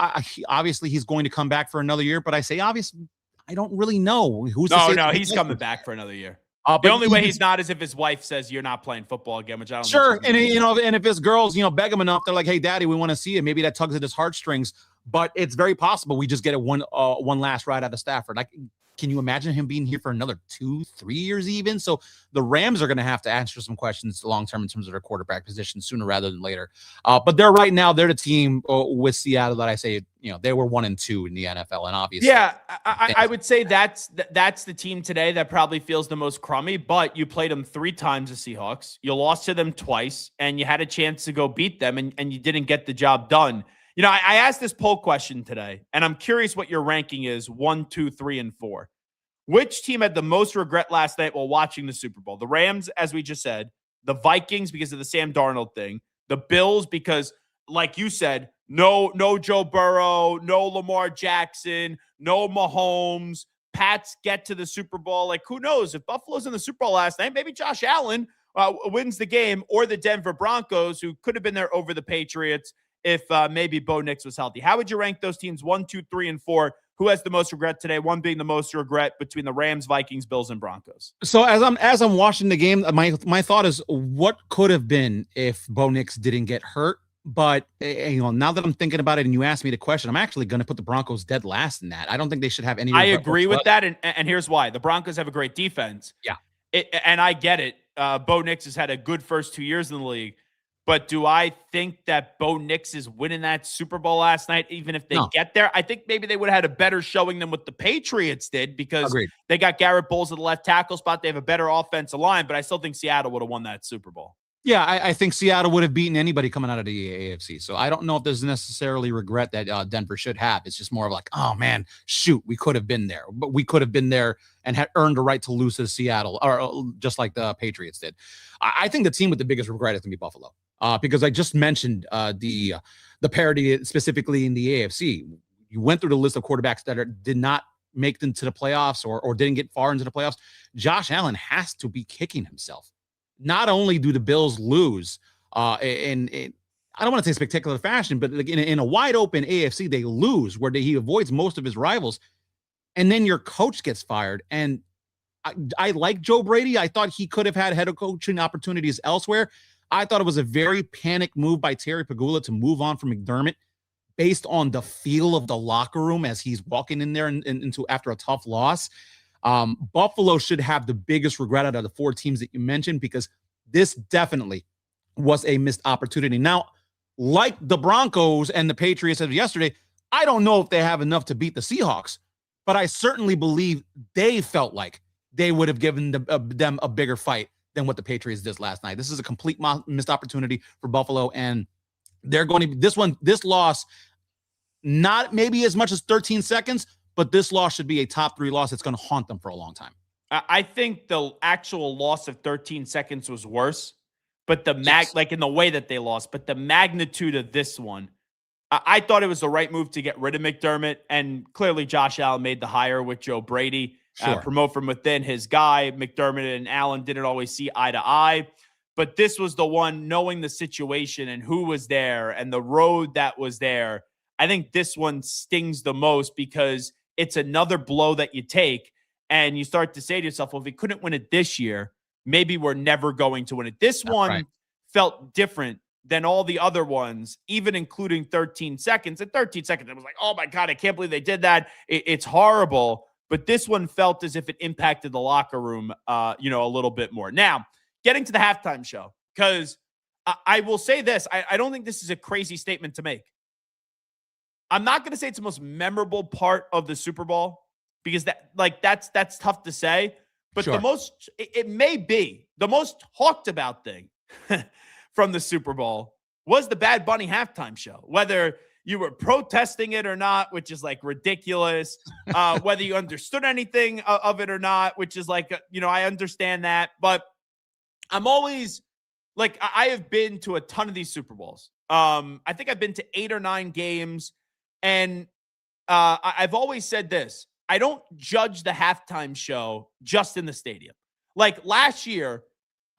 Obviously, he's going to come back for another year, but I say obviously, I don't really know who's. No, he's coming back for another year. The only way he's not is if his wife says you're not playing football again, which I don't. Sure, think and if his girls beg him enough, they're like, "Hey, Daddy, we want to see you." Maybe that tugs at his heartstrings. But it's very possible we just get one last ride out of Stafford. Can you imagine him being here for another 2-3 years even? So the Rams are going to have to answer some questions long-term in terms of their quarterback position sooner rather than later. But they're the team with Seattle that I say, they were 1 and 2 in the NFL. And obviously. Yeah, I would say that's the team today that probably feels the most crummy, but you played them 3 times, the Seahawks. You lost to them twice, and you had a chance to go beat them, and you didn't get the job done. I asked this poll question today, and I'm curious what your ranking is 1, 2, 3, and 4. Which team had the most regret last night while watching the Super Bowl? The Rams, as we just said, the Vikings because of the Sam Darnold thing, the Bills because, like you said, no Joe Burrow, no Lamar Jackson, no Mahomes. Pats get to the Super Bowl. Like, who knows? If Buffalo's in the Super Bowl last night, maybe Josh Allen wins the game, or the Denver Broncos, who could have been there over the Patriots if maybe Bo Nix was healthy. How would you rank those teams 1, 2, 3, and 4? Who has the most regret today? 1 being the most regret between the Rams, Vikings, Bills, and Broncos. So as I'm watching the game, my thought is what could have been if Bo Nix didn't get hurt. But now that I'm thinking about it, and you asked me the question, I'm actually going to put the Broncos dead last in that. I don't think they should have any. I agree with that, and here's why: the Broncos have a great defense. Yeah, and I get it. Bo Nix has had a good first 2 years in the league. But do I think that Bo Nix is winning that Super Bowl last night, even if they get there? I think maybe they would have had a better showing than what the Patriots did because they got Garrett Bowles at the left tackle spot. They have a better offensive line, but I still think Seattle would have won that Super Bowl. Yeah, I think Seattle would have beaten anybody coming out of the AFC. So I don't know if there's necessarily regret that Denver should have. It's just more of like, oh, man, shoot, we could have been there. But we could have been there and had earned the right to lose to Seattle, or just like the Patriots did. I think the team with the biggest regret is going to be Buffalo. Because I just mentioned the parity specifically in the AFC. You went through the list of quarterbacks that did not make them to the playoffs or didn't get far into the playoffs. Josh Allen has to be kicking himself. Not only do the Bills lose in I don't want to say spectacular fashion, but like in a wide open AFC, they lose where he avoids most of his rivals. And then your coach gets fired. And I like Joe Brady. I thought he could have had head coaching opportunities elsewhere. I thought it was a very panicked move by Terry Pagula to move on from McDermott based on the feel of the locker room as he's walking in there into after a tough loss. Buffalo should have the biggest regret out of the 4 teams that you mentioned because this definitely was a missed opportunity. Now, like the Broncos and the Patriots of yesterday, I don't know if they have enough to beat the Seahawks, but I certainly believe they felt like they would have given them a bigger fight than what the Patriots did last night. This is a complete missed opportunity for Buffalo, and they're going to be this loss, not maybe as much as 13 seconds, but this loss should be a top 3 loss. It's going to haunt them for a long time. I think the actual loss of 13 seconds was worse, but like in the way that they lost, but the magnitude of this one, I thought it was the right move to get rid of McDermott, and clearly Josh Allen made the hire with Joe Brady. Promote from within his guy. McDermott and Allen didn't always see eye to eye, but this was the one, knowing the situation and who was there and the road that was there. I think this one stings the most because it's another blow that you take and you start to say to yourself, well, if we couldn't win it this year, maybe we're never going to win it. This one felt different than all the other ones, even including 13 seconds. At 13 seconds, I was like, oh my God, I can't believe they did that. It's horrible. But this one felt as if it impacted the locker room, a little bit more. Now, getting to the halftime show, because I will say this. I don't think this is a crazy statement to make. I'm not going to say it's the most memorable part of the Super Bowl because that's tough to say. But it may be the most talked about thing from the Super Bowl was the Bad Bunny halftime show. Whether you were protesting it or not, which is like ridiculous. Whether you understood anything of it or not, which is like, I understand that. But I'm always like, I have been to a ton of these Super Bowls. I think I've been to 8 or 9 games. And I've always said this. I don't judge the halftime show just in the stadium. Like last year,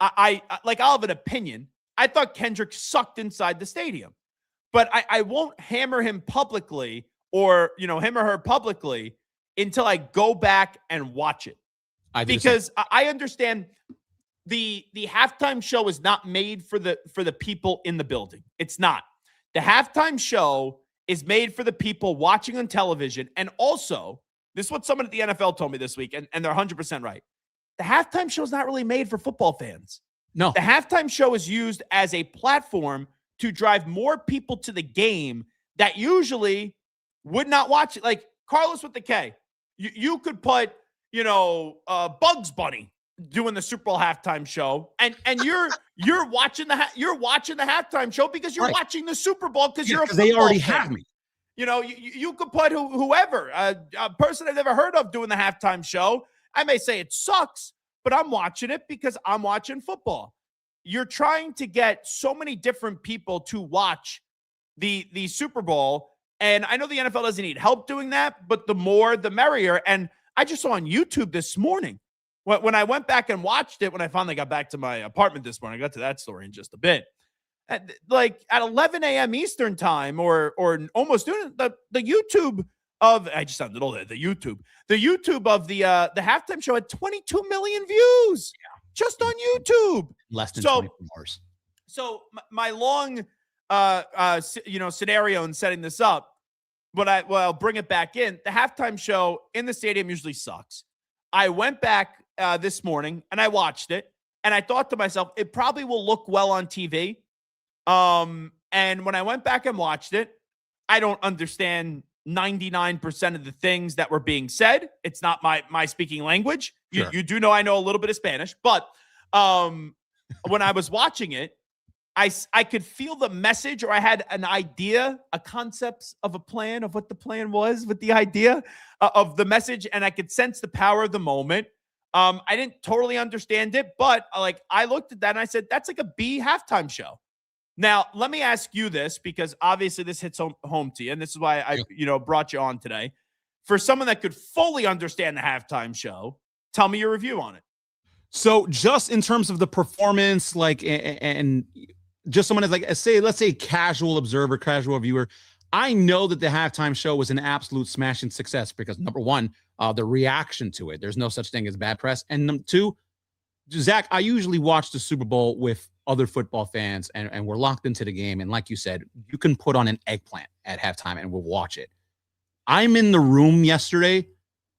I'll have an opinion. I thought Kendrick sucked inside the stadium, but I won't hammer him publicly or, him or her publicly until I go back and watch it. Because I understand the halftime show is not made for the people in the building. It's not. The halftime show is made for the people watching on television. And also, this is what someone at the NFL told me this week, and they're 100% right. The halftime show is not really made for football fans. No. The halftime show is used as a platform to drive more people to the game that usually would not watch it. Like Carlos with the K. You could put, Bugs Bunny doing the Super Bowl halftime show, and you're watching the halftime show because you're watching the Super Bowl because you're a football they already fan. have me. You could put whoever, a person I've never heard of doing the halftime show. I may say it sucks, but I'm watching it because I'm watching football. You're trying to get so many different people to watch the Super Bowl. And I know the NFL doesn't need help doing that, but the more, the merrier. And I just saw on YouTube this morning, when I went back and watched it, when I finally got back to my apartment this morning, I got to that story in just a bit. At 11 a.m. Eastern time or almost doing the YouTube of, I just sounded old, the YouTube of the halftime show had 22 million views just on YouTube. Less than 24 hours. So my long, scenario in setting this up, but I'll bring it back in. The halftime show in the stadium usually sucks. I went back this morning and I watched it and I thought to myself, it probably will look well on TV. And when I went back and watched it, I don't understand 99% of the things that were being said. It's not my speaking language. Sure. You do know I know a little bit of Spanish, but when I was watching it, I could feel the message, or I had an idea, a concept of a plan of what the plan was with the idea of the message, and I could sense the power of the moment. I didn't totally understand it, but I looked at that and I said, that's like a B halftime show. Now, let me ask you this, because obviously this hits home to you, and this is why I brought you on today. For someone that could fully understand the halftime show, tell me your review on it. So just in terms of the performance, and just someone is let's say casual observer, casual viewer, I know that the halftime show was an absolute smashing success because number one, the reaction to it, there's no such thing as bad press. And number two, Zach, I usually watch the Super Bowl with other football fans and we're locked into the game. And like you said, you can put on an eggplant at halftime and we'll watch it. I'm in the room yesterday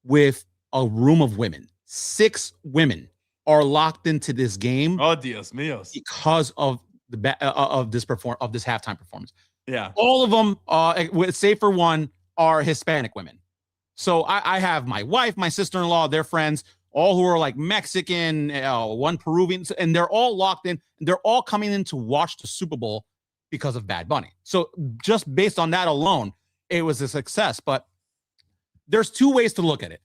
with a room of women. 6 women are locked into this game. Oh, Dios míos. Because of this halftime performance. Yeah. All of them, save for one, are Hispanic women. So I have my wife, my sister-in-law, their friends, all who are like Mexican, one Peruvian, and they're all locked in. They're all coming in to watch the Super Bowl because of Bad Bunny. So just based on that alone, it was a success. But there's 2 ways to look at it.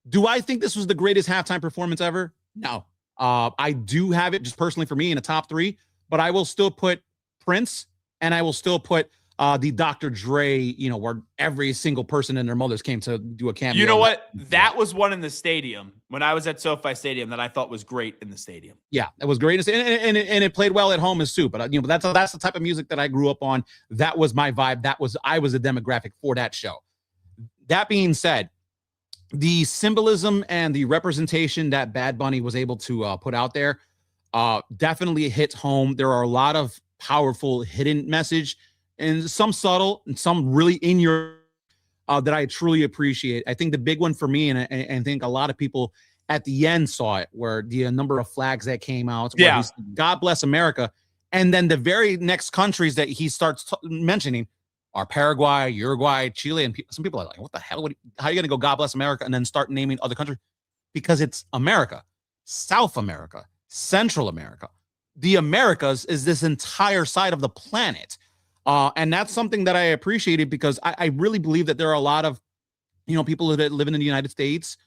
Do I think this was the greatest halftime performance ever? No. I do have it just personally for me in a top 3, but I will still put Prince and I will still put the Dr. Dre, where every single person and their mothers came to do a cameo. You know what? That was one in the stadium when I was at SoFi Stadium that I thought was great in the stadium. Yeah, it was great. And it played well at home as too. But that's the type of music that I grew up on. That was my vibe. I was a demographic for that show. That being said, the symbolism and the representation that Bad Bunny was able to put out there definitely hits home. There are a lot of powerful hidden message and some subtle and some really in your that I truly appreciate. I think the big one for me, and I think a lot of people at the end saw it, where the number of flags that came out. Yeah. God bless America. And then the very next countries that he starts mentioning are Paraguay, Uruguay, Chile. And some people are like, what the hell? How are you going to go God bless America and then start naming other countries? Because it's America, South America, Central America. The Americas is this entire side of the planet. And that's something that I appreciated because I really believe that there are a lot of, people that live in the United States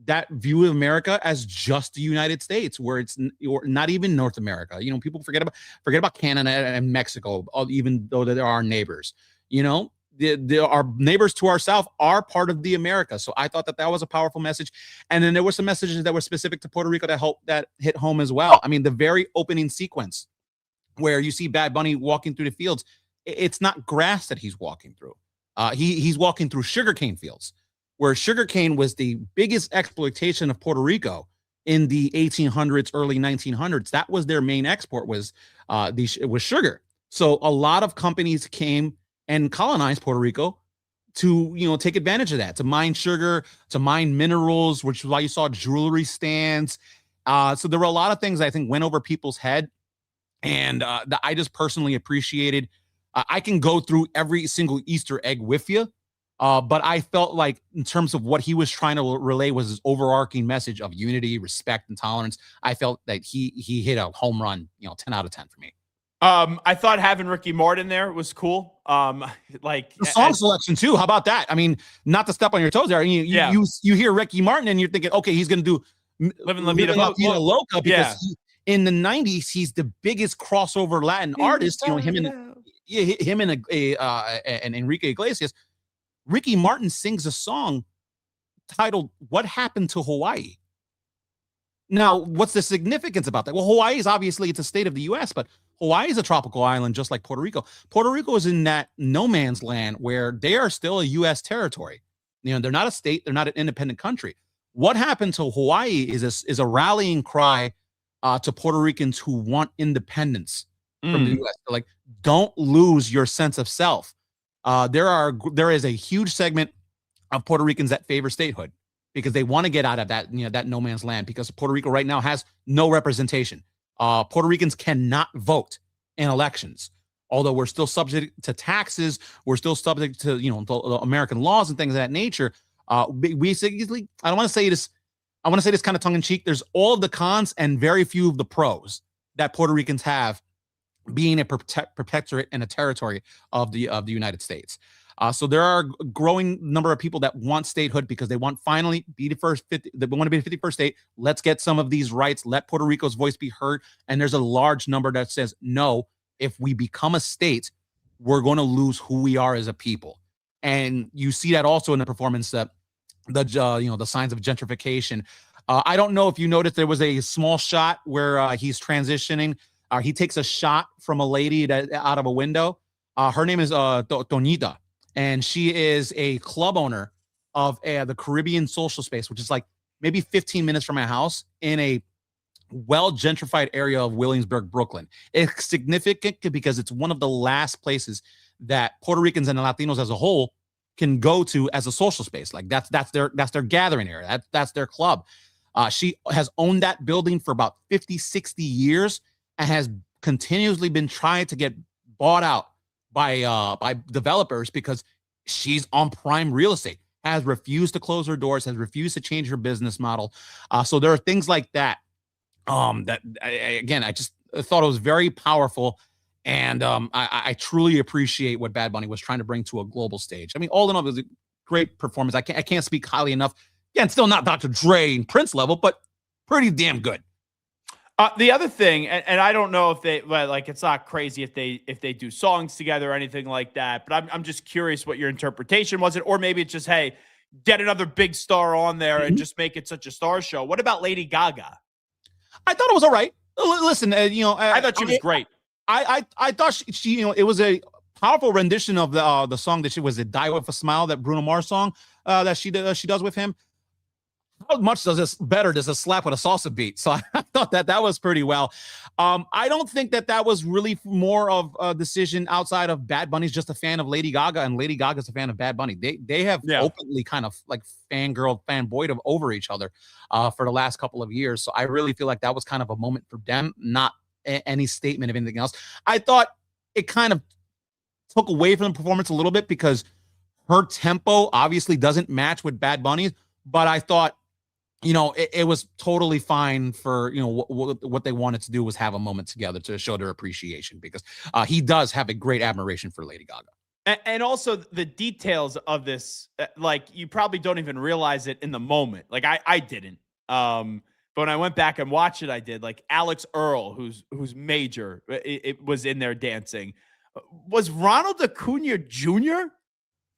that view America as just the United States, where it's or not even North America. People forget about Canada and Mexico, even though they are our neighbors. Our neighbors to our south are part of the America. So I thought that was a powerful message. And then there were some messages that were specific to Puerto Rico that hit home as well. I mean, the very opening sequence where you see Bad Bunny walking through the fields, it's not grass that he's walking through. He's walking through sugarcane fields, where sugarcane was the biggest exploitation of Puerto Rico in the 1800s, early 1900s. That was their main export was sugar. So a lot of companies came and colonized Puerto Rico to, take advantage of that, to mine sugar, to mine minerals, which is why you saw jewelry stands. So there were a lot of things I think went over people's head, and that I just personally appreciated. I can go through every single Easter egg with you. But I felt like in terms of what he was trying to relay was his overarching message of unity, respect, and tolerance. I felt that he hit a home run, 10 out of 10 for me. I thought having Ricky Martin there was cool. Like the song selection too. How about that? I mean, not to step on your toes there. You hear Ricky Martin and you're thinking, okay, he's going to do Living La Vida Loca because in the 90s, he's the biggest crossover Latin artist. Him and Enrique Iglesias. Ricky Martin sings a song titled "What Happened to Hawaii." Now, what's the significance about that? Well, Hawaii is obviously it's a state of the U.S., but Hawaii is a tropical island just like Puerto Rico. Puerto Rico is in that no man's land where they are still a U.S. territory. They're not a state. They're not an independent country. What happened to Hawaii is a rallying cry to Puerto Ricans who want independence from the U.S. Like, don't lose your sense of self. There is a huge segment of Puerto Ricans that favor statehood because they want to get out of that, that no man's land, because Puerto Rico right now has no representation. Puerto Ricans cannot vote in elections, although we're still subject to taxes. We're still subject to, the American laws and things of that nature. Basically, I don't want to say this. I want to say this kind of tongue in cheek. There's all of the cons and very few of the pros that Puerto Ricans have being a protectorate and a territory of the United States. So there are a growing number of people that want statehood because they want finally be the first 50. They want to be the 51st state. Let's get some of these rights. Let Puerto Rico's voice be heard. And there's a large number that says, no, if we become a state, we're going to lose who we are as a people. And you see that also in the performance that the signs of gentrification. I don't know if you noticed there was a small shot where he's transitioning. He takes a shot from a lady that out of a window. Her name is Toñita, and she is a club owner of the Caribbean Social Space, which is like maybe 15 minutes from my house in a well-gentrified area of Williamsburg, Brooklyn. It's significant because it's one of the last places that Puerto Ricans and Latinos as a whole can go to as a social space. Like that's their gathering area. That's their club. She has owned that building for about 50, 60 years. And has continuously been trying to get bought out by developers because she's on prime real estate, has refused to close her doors, has refused to change her business model. So there are things like that. I just thought it was very powerful. And I truly appreciate what Bad Bunny was trying to bring to a global stage. I mean, all in all, it was a great performance. I can't speak highly enough. Again, still not Dr. Dre and Prince level, but pretty damn good. The other thing, and I don't know if it's not crazy if they do songs together or anything like that, but I'm just curious what your interpretation was, or maybe it's just, hey, get another big star on there and just make it such a star show. What about Lady Gaga? I thought it was all right. Listen, I thought she was great. I thought she it was a powerful rendition of the song that she was Die With a Smile, that Bruno Mars song that she does with him. How much does a slap with a salsa beat? So I thought that was pretty well. I don't think that was really more of a decision outside of Bad Bunny's just a fan of Lady Gaga, and Lady Gaga's a fan of Bad Bunny. They have openly kind of like fanboyed over each other for the last couple of years. So I really feel like that was kind of a moment for them, not any statement of anything else. I thought it kind of took away from the performance a little bit because her tempo obviously doesn't match with Bad Bunny's, but I thought it was totally fine for, what they wanted to do was have a moment together to show their appreciation, because he does have a great admiration for Lady Gaga. And also the details of this, like you probably don't even realize it in the moment. Like I didn't. But when I went back and watched it, I did. Like Alex Earl, who's major, it was in there dancing. Was Ronald Acuna Jr.?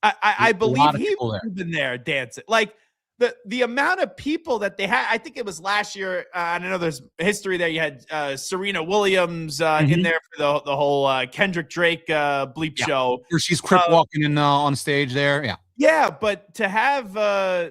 I believe he would have been there dancing. Like the amount of people that they had. I think it was last year. I know there's history there. You had Serena Williams in there for the whole Kendrick Drake bleep show. Where she's crip walking in on stage there. Yeah. Yeah, but to have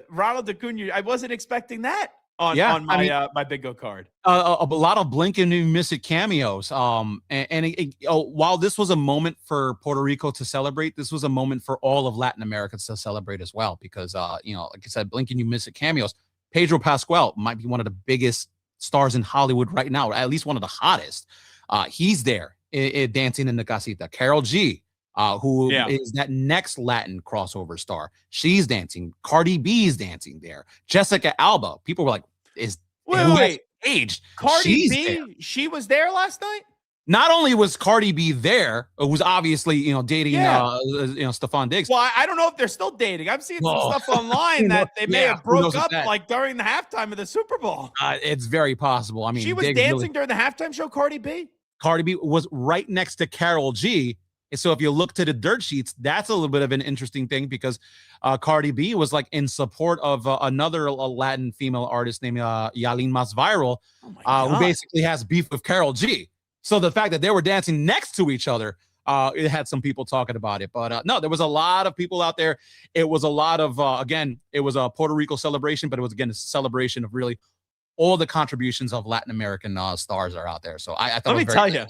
Ronald Acuna, I wasn't expecting that on my my bingo card. A lot of blink and you miss it cameos. While this was a moment for Puerto Rico to celebrate, this was a moment for all of Latin America to celebrate as well, because like I said, blink and you miss it cameos. Pedro Pascal might be one of the biggest stars in Hollywood right now, or at least one of the hottest. He's there dancing in the casita. Karol G, who is that next Latin crossover star. She's dancing. Cardi B is dancing there. Jessica Alba. People were like, wait. Aged. Cardi B, she was there last night? Not only was Cardi B there, it was obviously, dating, Stephon Diggs. Well, I don't know if they're still dating. I'm seeing some stuff online that they may have broke up like during the halftime of the Super Bowl. It's very possible. I mean, she was dancing during the halftime show, Cardi B? Cardi B was right next to Karol G. So if you look to the dirt sheets, that's a little bit of an interesting thing, because Cardi B was like in support of another Latin female artist named Yalin Mas Viral, who basically has beef with Karol G. So the fact that they were dancing next to each other, it had some people talking about it. But no, there was a lot of people out there. It was a lot of, again, it was a Puerto Rico celebration, but it was, again, a celebration of really all the contributions of Latin American stars are out there. So I thought Let me tell you.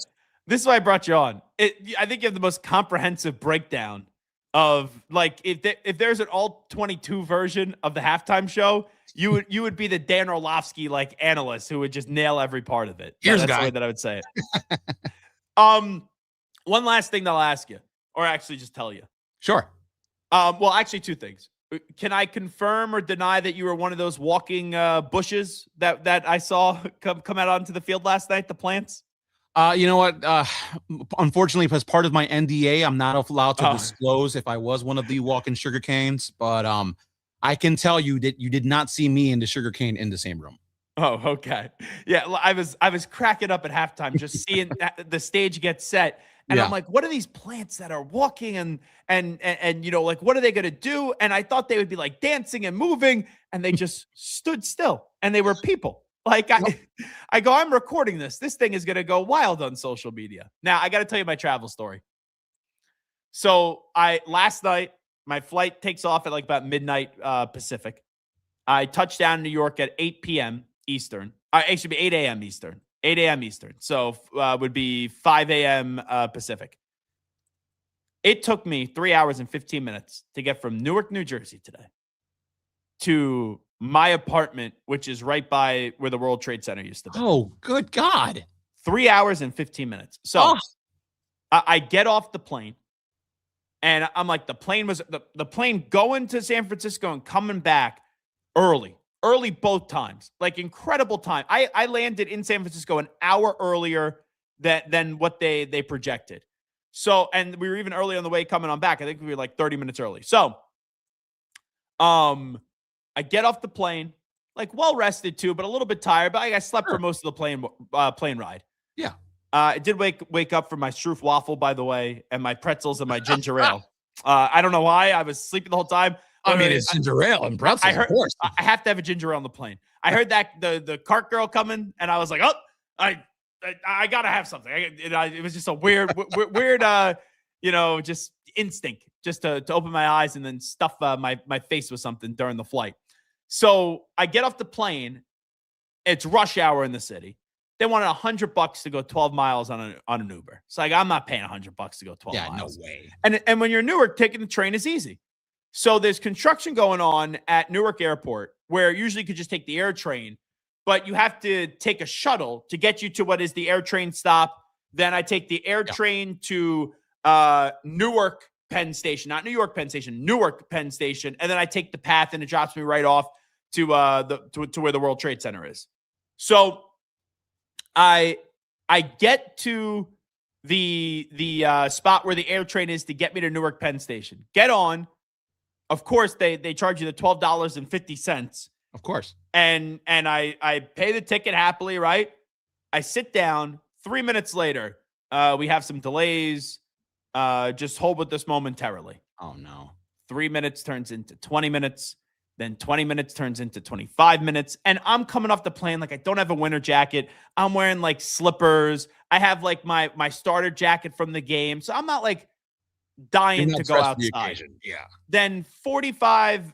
This is why I brought you on. I think you have the most comprehensive breakdown of, like, if there's an all 22 version of the halftime show, you would be the Dan Orlovsky like analyst who would just nail every part of it. Here's that's the way that I would say it. One last thing that I'll ask you, or actually just tell you. Sure. Well, actually, two things. Can I confirm or deny that you were one of those walking bushes that I saw come out onto the field last night, the plants? You know what? Unfortunately, as part of my NDA, I'm not allowed to disclose if I was one of the walking sugar canes, but I can tell you that you did not see me and the sugar cane in the same room. Oh, okay. Yeah, I was cracking up at halftime just seeing the stage get set. And I'm like, what are these plants that are walking and like, what are they going to do? And I thought they would be like dancing and moving, and they just stood still, and they were people. Like I go, I'm recording this. This thing is going to go wild on social media. Now I got to tell you my travel story. So last night, my flight takes off at like about midnight Pacific. I touched down in New York at 8 p.m. Eastern. It should be 8 a.m. Eastern. 8 a.m. Eastern. So would be 5 a.m. Pacific. It took me 3 hours and 15 minutes to get from Newark, New Jersey today to my apartment, which is right by where the World Trade Center used to be. Oh, good God. 3 hours and 15 minutes. So I get off the plane, and I'm like, the plane going to San Francisco and coming back early both times, like incredible time. I landed in San Francisco an hour earlier than what they projected. So, and we were even early on the way coming on back. I think we were like 30 minutes early. So, I get off the plane, like well rested too, but a little bit tired. But I slept for most of the plane ride. Yeah. I did wake up for my Stroop waffle, by the way, and my pretzels and my ginger ale. I don't know why I was sleeping the whole time. I mean, it's ginger ale and pretzels. Of course. I have to have a ginger ale on the plane. I heard that the cart girl coming, and I was like, oh, I gotta have something. It was just a weird, just instinct, just to open my eyes and then stuff my face with something during the flight. So I get off the plane. It's rush hour in the city. They wanted $100 to go 12 miles on an Uber. So like, I'm not paying $100 to go 12 miles. No way. And when you're in Newark, taking the train is easy. So there's construction going on at Newark Airport, where usually you could just take the air train, but you have to take a shuttle to get you to what is the air train stop. Then I take the air train to Newark Penn Station, not New York Penn Station, Newark Penn Station. And then I take the path, and it drops me right off to where the World Trade Center is. So I get to the spot where the air train is to get me to Newark Penn Station. Get on. Of course, they charge you the $12.50. Of course. And I pay the ticket happily, right? I sit down. 3 minutes later, we have some delays. Just hold with this momentarily. Oh, no. 3 minutes turns into 20 minutes. Then 20 minutes turns into 25 minutes. And I'm coming off the plane like I don't have a winter jacket. I'm wearing like slippers. I have like my starter jacket from the game. So I'm not like dying to go outside. Yeah. Then 45,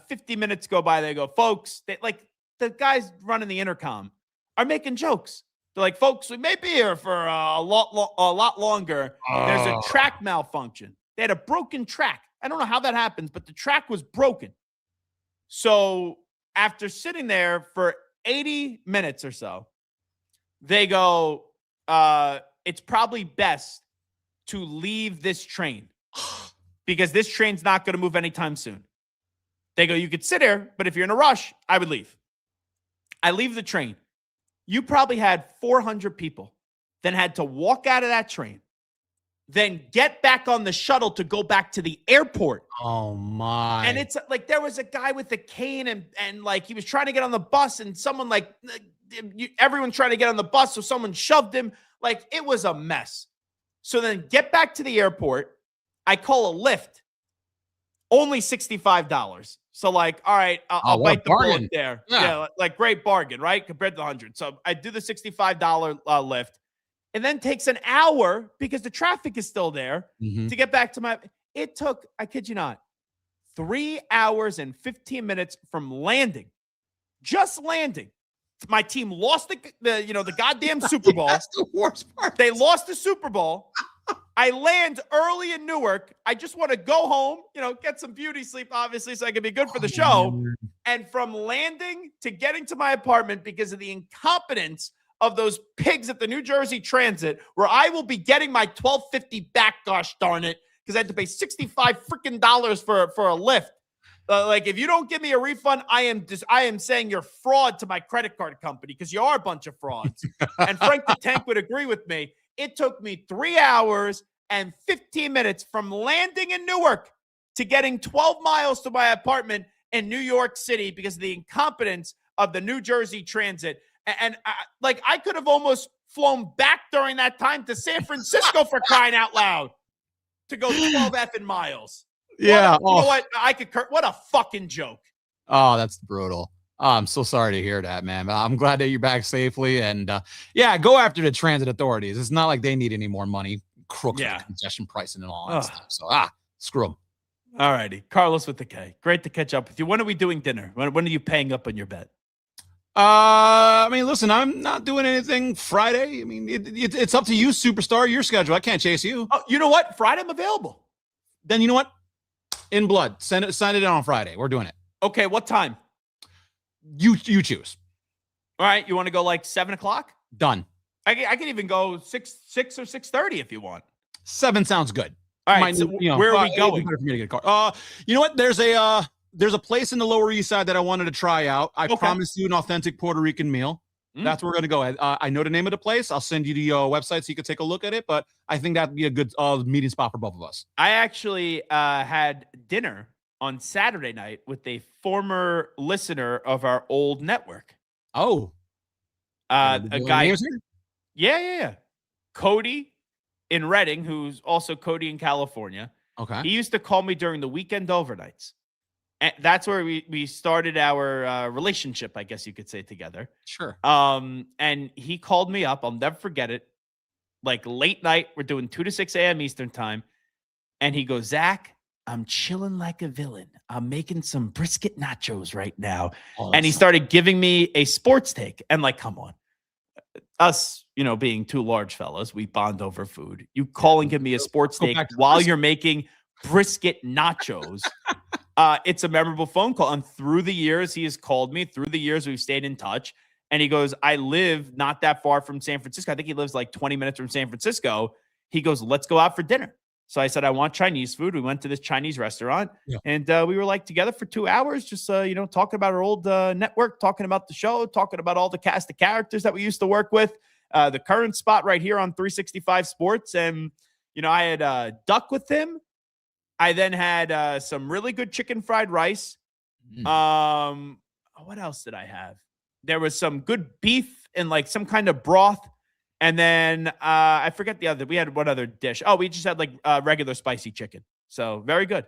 50 minutes go by. They go, folks, like the guys running the intercom are making jokes. They're like, folks, we may be here for a lot longer. There's a track malfunction. They had a broken track. I don't know how that happens, but the track was broken. So after sitting there for 80 minutes or so, they go, it's probably best to leave this train because this train's not going to move anytime soon. They go, you could sit here, but if you're in a rush, I would leave. I leave the train. You probably had 400 people, then had to walk out of that train, then get back on the shuttle to go back to the airport. Oh, my. And it's like there was a guy with a cane and like he was trying to get on the bus and someone like everyone's trying to get on the bus. So someone shoved him. Like it was a mess. So then get back to the airport. I call a Lyft. Only $65. So like, all right, I'll bite the bullet there. Yeah, like great bargain, right? Compared to the 100. So I do the $65 Lyft. And then takes an hour because the traffic is still there to get back to my. It took, I kid you not, 3 hours and 15 minutes from landing, just landing. My team lost the goddamn Super Bowl. That's the worst part. They lost the Super Bowl. I land early in Newark. I just want to go home, get some beauty sleep, obviously, so I can be good for the show. And from landing to getting to my apartment because of the incompetence of those pigs at the New Jersey Transit, where I will be getting my $12.50 back, gosh darn it, because I had to pay $65 freaking dollars for a Lyft. Like, if you don't give me a refund, I am saying you're fraud to my credit card company because you are a bunch of frauds. And Frank the Tank would agree with me. It took me 3 hours and 15 minutes from landing in Newark to getting 12 miles to my apartment in New York City because of the incompetence of the New Jersey Transit. And I could have almost flown back during that time to San Francisco for crying out loud to go 12 effing miles. Yeah. You know what? What a fucking joke. Oh, that's brutal. Oh, I'm so sorry to hear that, man. I'm glad that you're back safely. And go after the transit authorities. It's not like they need any more money. Crooks with congestion pricing and all that stuff. So, screw them. All righty. Carlos with the K. Great to catch up with you. When are we doing dinner? When are you paying up on your bet? Listen, I'm not doing anything Friday. I mean, it's up to you, superstar, your schedule. I can't chase you. Oh, you know what? Friday I'm available. Then you know what? In blood. Sign it in on Friday. We're doing it. Okay, what time? You choose. All right, you want to go like 7 o'clock? Done. I can even go 6 or 6:30 if you want. 7 sounds good. All right, so where are we going? For me to get a car. You know what? There's a place in the Lower East Side that I wanted to try out. I promised you an authentic Puerto Rican meal. That's where we're going to go. I know the name of the place. I'll send you the website so you can take a look at it, but I think that'd be a good meeting spot for both of us. I actually had dinner on Saturday night with a former listener of our old network. Oh. A guy. Yeah. Cody in Reading, who's also Cody in California. Okay. He used to call me during the weekend overnights. And that's where we started our relationship, I guess you could say, together. Sure. And he called me up. I'll never forget it. Like late night, we're doing 2 to 6 a.m. Eastern time. And he goes, Zach, I'm chilling like a villain. I'm making some brisket nachos right now. And he started giving me a sports take. And like, come on. Us, being two large fellas, we bond over food. You call and give me a sports take while you're making brisket nachos. It's a memorable phone call. And through the years, he has called me. Through the years, we've stayed in touch. And he goes, I live not that far from San Francisco. I think he lives like 20 minutes from San Francisco. He goes, let's go out for dinner. So I said, I want Chinese food. We went to this Chinese restaurant and we were like together for 2 hours, just, talking about our old network, talking about the show, talking about all the cast of characters that we used to work with, the current spot right here on 365 Sports. And, I had duck with him. I then had some really good chicken fried rice. What else did I have? There was some good beef and like some kind of broth. And then I forget the other. We had one other dish. Oh, we just had like regular spicy chicken. So very good.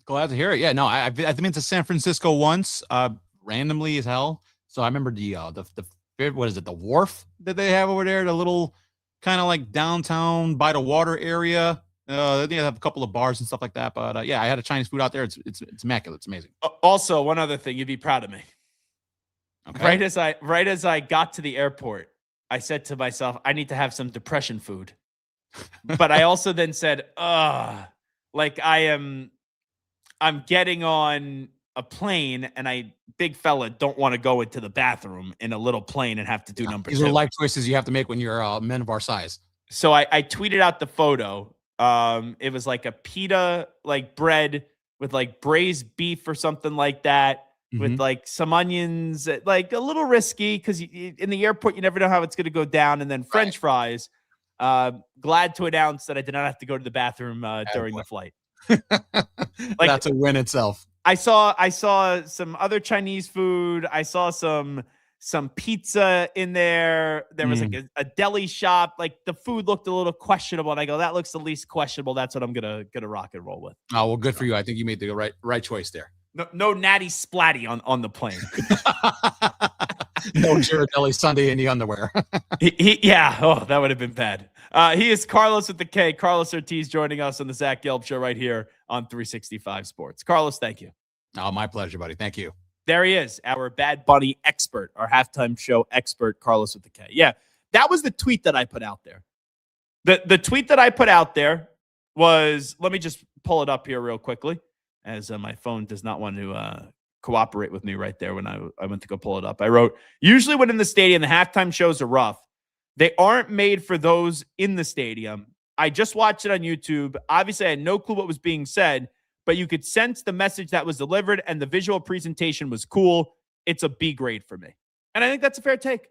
Glad to hear it. Yeah, no, I've been to San Francisco once, randomly as hell. So I remember the what is it? The wharf that they have over there, the little kind of like downtown by the water area. They have a couple of bars and stuff like that. But I had a Chinese food out there. It's immaculate. It's amazing. Also, one other thing, you'd be proud of me. Okay. Right as I got to the airport, I said to myself, I need to have some depression food. But I also then said, like I'm getting on a plane and big fella, don't want to go into the bathroom in a little plane and have to do number 2. These are life choices you have to make when you're men of our size. So I tweeted out the photo. It was like a pita, like bread with like braised beef or something like that. With like some onions, like a little risky because in the airport, you never know how it's going to go down. And then French fries. Glad to announce that I did not have to go to the bathroom during the flight. That's a win itself. I saw some other Chinese food. I saw some pizza in there. There was like a deli shop. Like the food looked a little questionable. And I go, that looks the least questionable. That's what I'm gonna rock and roll with. Oh, well, good for you. I think you made the right choice there. No natty splatty on the plane. No Ghirardelli Sunday in the underwear. Yeah. Oh, that would have been bad. He is Carlos with the K. Carlos Ortiz joining us on the Zach Gelb Show right here on 365 Sports. Carlos, thank you. Oh, my pleasure, buddy. Thank you. There he is, our Bad Bunny expert, our halftime show expert, Carlos with the K. Yeah, that was the tweet that I put out there. The tweet that I put out there was, let me just pull it up here real quickly, as my phone does not want to cooperate with me right there when I went to go pull it up. I wrote, usually when in the stadium, the halftime shows are rough. They aren't made for those in the stadium. I just watched it on YouTube. Obviously, I had no clue what was being said, but you could sense the message that was delivered and the visual presentation was cool. It's a B grade for me. And I think that's a fair take.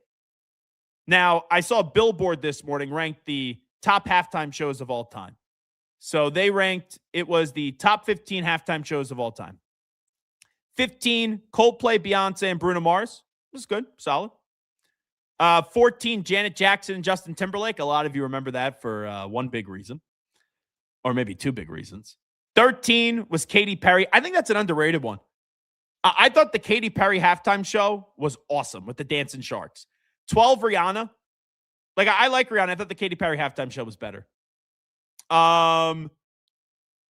Now, I saw Billboard this morning ranked the top halftime shows of all time. So they ranked, it was the top 15 halftime shows of all time. 15, Coldplay, Beyonce, and Bruno Mars. This is good, solid. 14, Janet Jackson and Justin Timberlake. A lot of you remember that for one big reason, or maybe two big reasons. 13 was Katy Perry. I think that's an underrated one. I thought the Katy Perry halftime show was awesome with the Dancing Sharks. 12, Rihanna. Like, I like Rihanna. I thought the Katy Perry halftime show was better.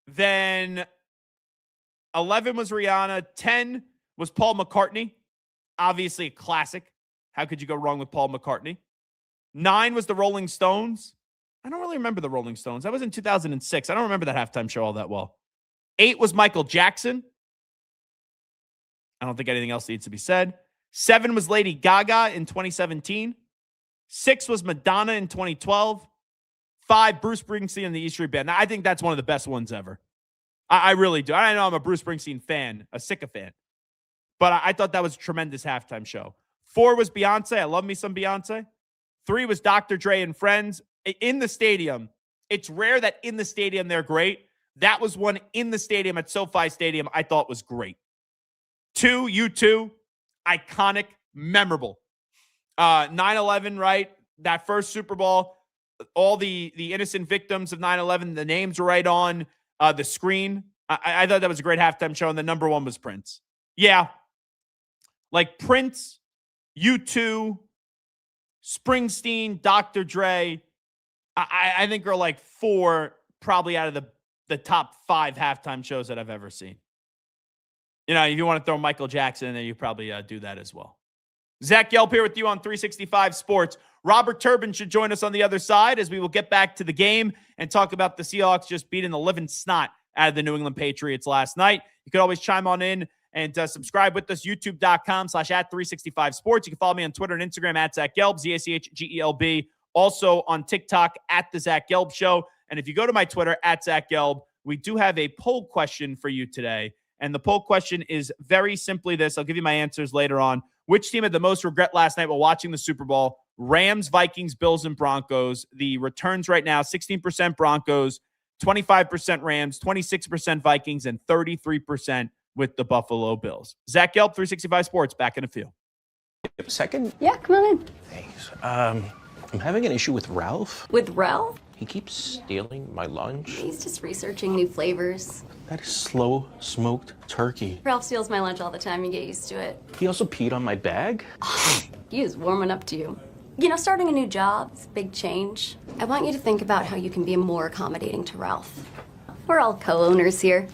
Then 11 was Rihanna. 10 was Paul McCartney. Obviously a classic. How could you go wrong with Paul McCartney? 9 was the Rolling Stones. I don't really remember the Rolling Stones. That was in 2006. I don't remember that halftime show all that well. 8 was Michael Jackson. I don't think anything else needs to be said. 7 was Lady Gaga in 2017. 6 was Madonna in 2012. 5, Bruce Springsteen and the E Street Band. Now, I think that's one of the best ones ever. I really do. I know I'm a Bruce Springsteen fan, a sycophant. But I thought that was a tremendous halftime show. 4 was Beyonce. I love me some Beyonce. 3 was Dr. Dre and Friends. In the stadium, it's rare that in the stadium they're great. That was one in the stadium at SoFi Stadium I thought was great. 2, U2, iconic, memorable. 9/11, right? That first Super Bowl, all the innocent victims of 9/11, the names were right on the screen. I thought that was a great halftime show, and the number 1 was Prince. Yeah. Like Prince, U2, Springsteen, Dr. Dre, I think are like 4 probably out of the top 5 halftime shows that I've ever seen. You know, if you want to throw Michael Jackson in there, you probably do that as well. Zach Gelb here with you on 365 Sports. Robert Turbin should join us on the other side as we will get back to the game and talk about the Seahawks just beating the living snot out of the New England Patriots last night. You can always chime on in and subscribe with us, youtube.com/@365 Sports. You can follow me on Twitter and Instagram @ZachGelb, ZachGelb. Also on TikTok @The Zach Gelb Show. And if you go to my Twitter, at Zach Gelb, we do have a poll question for you today. And the poll question is very simply this. I'll give you my answers later on. Which team had the most regret last night while watching the Super Bowl? Rams, Vikings, Bills, and Broncos. The returns right now, 16% Broncos, 25% Rams, 26% Vikings, and 33% with the Buffalo Bills. Zach Gelb, 365 Sports, back in a few. A second? Yeah, come on in. Thanks. I'm having an issue with Ralph. With Ralph? He keeps stealing my lunch. He's just researching new flavors. That is slow smoked turkey. Ralph steals my lunch all the time. You get used to it. He also peed on my bag. He is warming up to you. You know, starting a new job, it's a big change. I want you to think about how you can be more accommodating to Ralph. We're all co-owners here.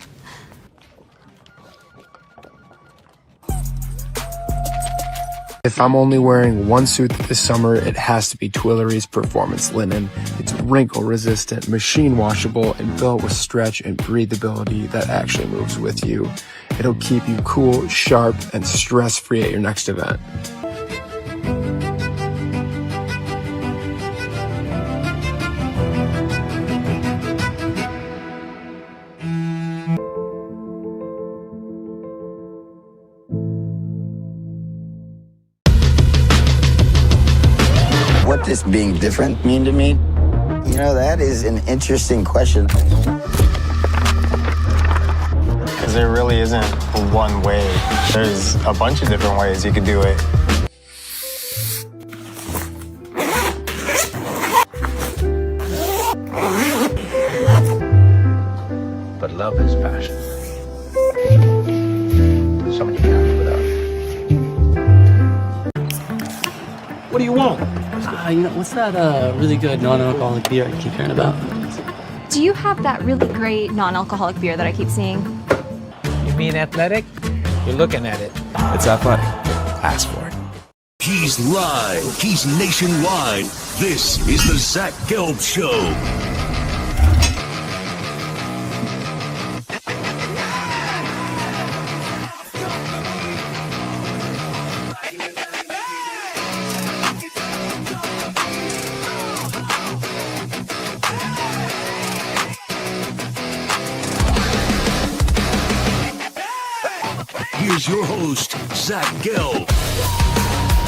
If I'm only wearing one suit this summer, it has to be Tuileries Performance Linen. It's wrinkle resistant, machine washable, and built with stretch and breathability that actually moves with you. It'll keep you cool, sharp, and stress-free at your next event. What does being different mean to me? You know, that is an interesting question. Because there really isn't one way. There's a bunch of different ways you could do it. But love is passion. Someone you can't live without. What do you want? You know, what's that really good non-alcoholic beer I keep hearing about? Do you have that really great non-alcoholic beer that I keep seeing? You mean athletic? You're looking at it. It's athletic. Ask for it. He's live. He's nationwide. This is the Zach Gelb Show. Here's your host, Zach Gelb.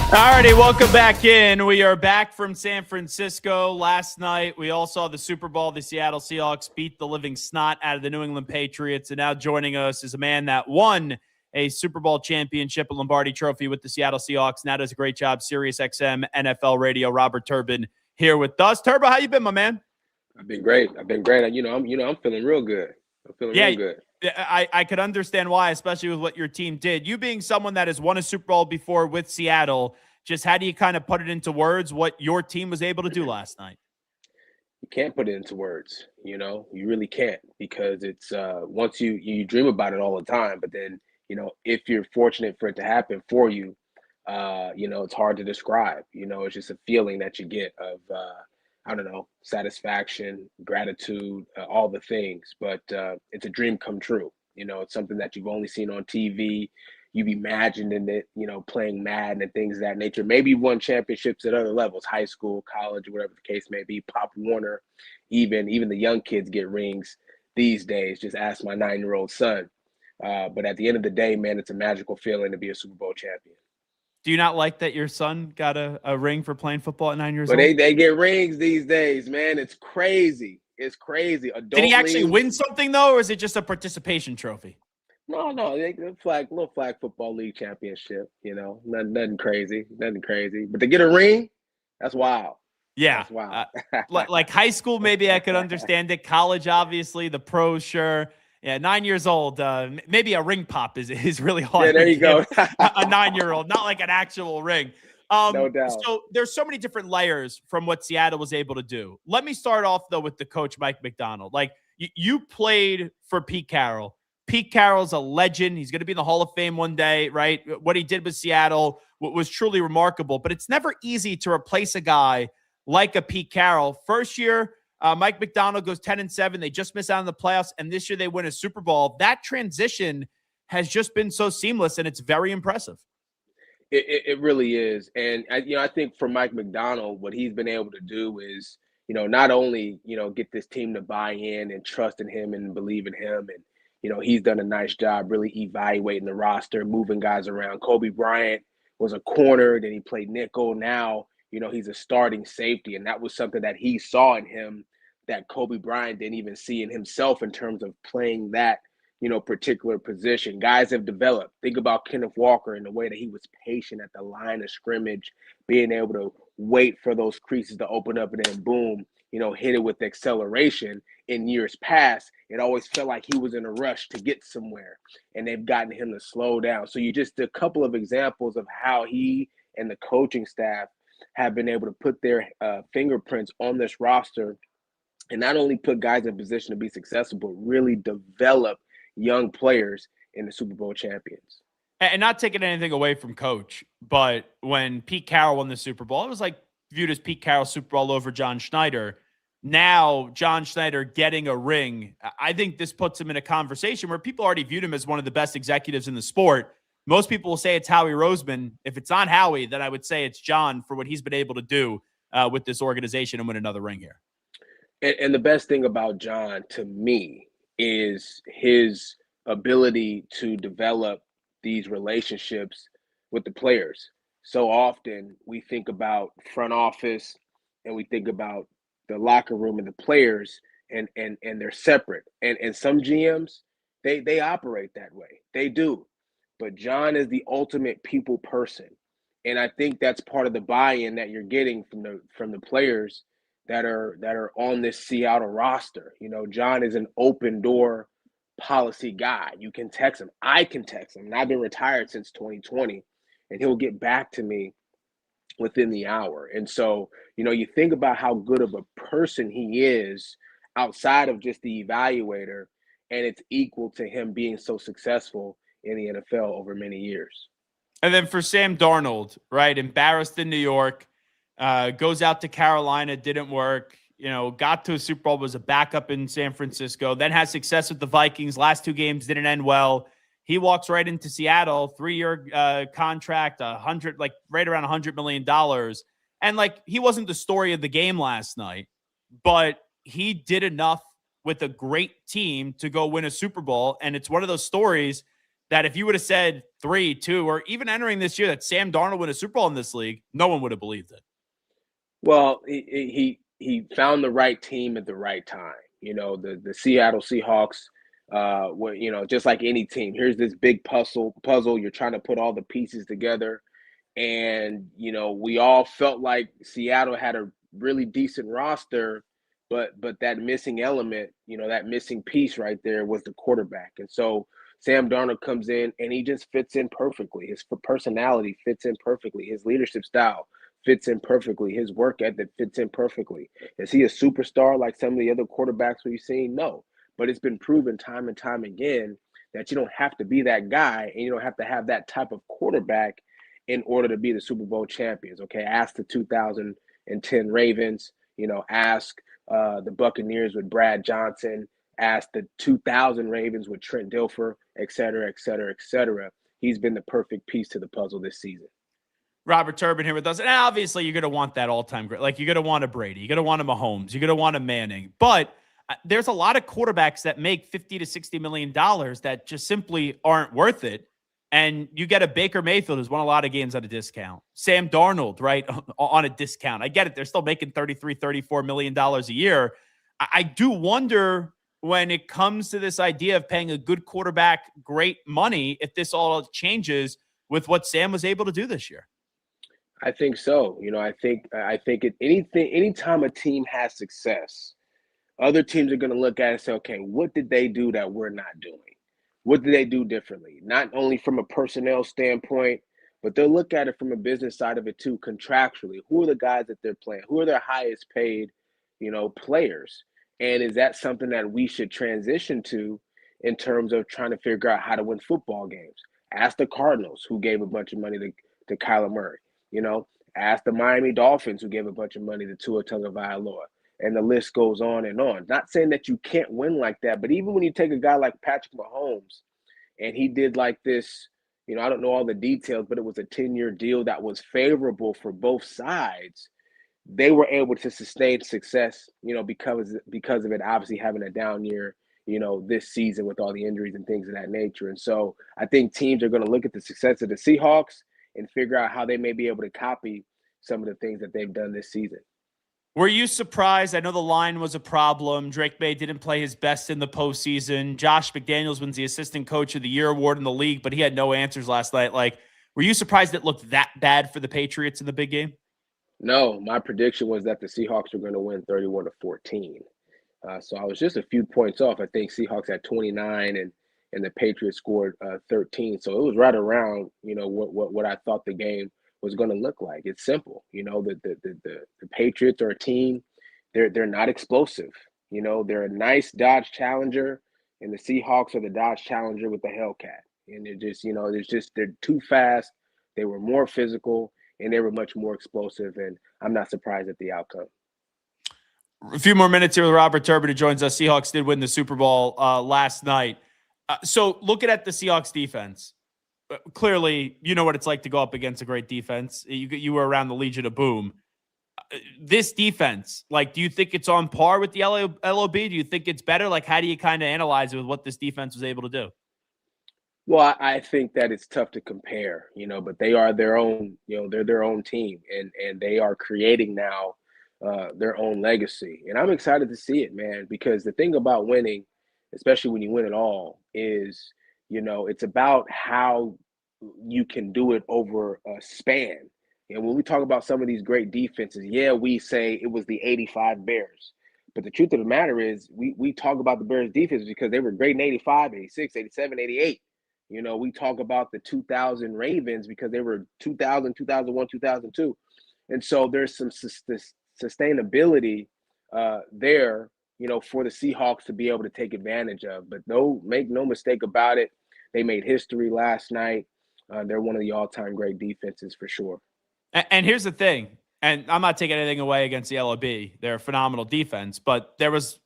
Alrighty, welcome back in. We are back from San Francisco. Last night, we all saw the Super Bowl. The Seattle Seahawks beat the living snot out of the New England Patriots. And now joining us is a man that won a Super Bowl championship, a Lombardi Trophy with the Seattle Seahawks. Now does a great job, Sirius XM, NFL Radio. Robert Turbin here with us. Turbo, how you been, my man? I've been great. I'm feeling real good. I'm feeling real good. I could understand why, especially with what your team did. You being someone that has won a Super Bowl before with Seattle, just how do you kind of put it into words what your team was able to do last night? You can't put it into words, you really can't, because it's once you dream about it all the time, but then, if you're fortunate for it to happen for you, it's hard to describe. It's just a feeling that you get of satisfaction, gratitude, all the things. But it's a dream come true. It's something that you've only seen on TV. You've imagined in it, playing Madden and things of that nature. Maybe you've won championships at other levels, high school, college, whatever the case may be, Pop Warner, even the young kids get rings these days. Just ask my 9-year-old son. But at the end of the day, man, it's a magical feeling to be a Super Bowl champion. Do you not like that your son got a ring for playing football at 9 years old? But they get rings these days, man. It's crazy. It's crazy. Did he actually win something, though, or is it just a participation trophy? No, little flag football league championship, nothing crazy. But to get a ring, that's wild. Yeah. That's wild. Like high school, maybe I could understand it. College, obviously, the pros, sure. Yeah, 9 years old. Maybe a ring pop is really hard. Yeah, there you go. A 9-year-old, not like an actual ring. No doubt. So there's so many different layers from what Seattle was able to do. Let me start off, though, with the coach, Mike Macdonald. Like, you played for Pete Carroll. Pete Carroll's a legend. He's going to be in the Hall of Fame one day, right? What he did with Seattle was truly remarkable. But it's never easy to replace a guy like a Pete Carroll. First year, Mike Macdonald goes 10-7. They just miss out on the playoffs, and this year they win a Super Bowl. That transition has just been so seamless, and it's very impressive. It really is. And, I think for Mike Macdonald, what he's been able to do is, not only, get this team to buy in and trust in him and believe in him. And, he's done a nice job really evaluating the roster, moving guys around. Kobe Bryant was a corner, then he played nickel. Now, he's a starting safety. And that was something that he saw in him that Kobe Bryant didn't even see in himself in terms of playing that, particular position. Guys have developed. Think about Kenneth Walker and the way that he was patient at the line of scrimmage, being able to wait for those creases to open up and then boom, hit it with acceleration. In years past, it always felt like he was in a rush to get somewhere, and they've gotten him to slow down. So you just a couple of examples of how he and the coaching staff have been able to put their fingerprints on this roster and not only put guys in position to be successful, but really develop young players in the Super Bowl champions. And not taking anything away from Coach, but when Pete Carroll won the Super Bowl, it was like viewed as Pete Carroll's Super Bowl over John Schneider. Now, John Schneider getting a ring, I think this puts him in a conversation where people already viewed him as one of the best executives in the sport. Most people will say it's Howie Roseman. If it's not Howie, then I would say it's John for what he's been able to do with this organization and win another ring here. And the best thing about John, to me, is his ability to develop these relationships with the players. So often we think about front office and we think about the locker room and the players, and they're separate. And some GMs, they operate that way. They do. But John is the ultimate people person. And I think that's part of the buy-in that you're getting from the players that are on this Seattle roster. John is an open door policy guy. You can text him. I can text him. And I've been retired since 2020, and he'll get back to me within the hour. And so, you think about how good of a person he is outside of just the evaluator, and it's equal to him being so successful in the NFL over many years. And then for Sam Darnold, right, embarrassed in New York, goes out to Carolina, didn't work, got to a Super Bowl, was a backup in San Francisco, then has success with the Vikings. Last two games didn't end well. He walks right into Seattle, 3-year contract, right around $100 million. And he wasn't the story of the game last night, but he did enough with a great team to go win a Super Bowl. And it's one of those stories that if you would have said 3, 2, or even entering this year that Sam Darnold win a Super Bowl in this league, no one would have believed it. Well, he found the right team at the right time. The Seattle Seahawks, just like any team, here's this big puzzle. You're trying to put all the pieces together. And, we all felt like Seattle had a really decent roster, but that missing element, that missing piece right there was the quarterback. And so Sam Darnold comes in and he just fits in perfectly. His personality fits in perfectly. His leadership style fits in perfectly. His work ethic fits in perfectly. Is he a superstar like some of the other quarterbacks we've seen? No. But it's been proven time and time again that you don't have to be that guy and you don't have to have that type of quarterback in order to be the Super Bowl champions. Okay, ask the 2010 Ravens, ask the Buccaneers with Brad Johnson, ask the 2000 Ravens with Trent Dilfer, et cetera, et cetera, et cetera. He's been the perfect piece to the puzzle this season. Robert Turbin here with us. And obviously, you're going to want that all-time great. You're going to want a Brady. You're going to want a Mahomes. You're going to want a Manning. But there's a lot of quarterbacks that make $50 to $60 million that just simply aren't worth it. And you get a Baker Mayfield who's won a lot of games at a discount. Sam Darnold, right, on a discount. I get it. They're still making $33, $34 million a year. I do wonder when it comes to this idea of paying a good quarterback great money, if this all changes with what Sam was able to do this year. I think so. I think anytime a team has success, other teams are going to look at it and say, okay, what did they do that we're not doing? What did they do differently? Not only from a personnel standpoint, but they'll look at it from a business side of it too, contractually. Who are the guys that they're playing? Who are their highest paid, players? And is that something that we should transition to in terms of trying to figure out how to win football games? Ask the Cardinals, who gave a bunch of money to Kyler Murray. Ask the Miami Dolphins, who gave a bunch of money to Tua Tagovailoa. And the list goes on and on. Not saying that you can't win like that, but even when you take a guy like Patrick Mahomes, and he did like this, I don't know all the details, but it was a 10-year deal that was favorable for both sides. they were able to sustain success, because of it obviously having a down year, this season with all the injuries and things of that nature. And so I think teams are going to look at the success of the Seahawks and figure out how they may be able to copy some of the things that they've done this season. Were you surprised? I know the line was a problem. Drake May didn't play his best in the postseason. Josh McDaniels wins the Assistant Coach of the Year award in the league, but he had no answers last night. Were you surprised it looked that bad for the Patriots in the big game? No, my prediction was that the Seahawks were going to win 31-14. So I was just a few points off. I think Seahawks had 29 and the Patriots scored 13. So it was right around, what I thought the game was going to look like. It's simple. The Patriots are a team. They're not explosive. They're a nice Dodge Challenger, and the Seahawks are the Dodge Challenger with the Hellcat. And they're too fast. They were more physical, and they were much more explosive. And I'm not surprised at the outcome. A few more minutes here with Robert Turbin, who joins us. Seahawks did win the Super Bowl last night. So looking at the Seahawks defense, clearly you know what it's like to go up against a great defense. You were around the Legion of Boom. This defense, do you think it's on par with the LOB? Do you think it's better? How do you kind of analyze it with what this defense was able to do? Well, I think that it's tough to compare, but they are their own, they're their own team, and they are creating now their own legacy. And I'm excited to see it, man, because the thing about winning, especially when you win it all, is, it's about how you can do it over a span. And when we talk about some of these great defenses, we say it was the 85 Bears. But the truth of the matter is we talk about the Bears defense because they were great in 85, 86, 87, 88. We talk about the 2000 Ravens because they were 2000, 2001, 2002. And so there's some sustainability there, for the Seahawks to be able to take advantage of. But make no mistake about it, they made history last night. They're one of the all-time great defenses for sure. And here's the thing, and I'm not taking anything away against the LOB. They're a phenomenal defense, but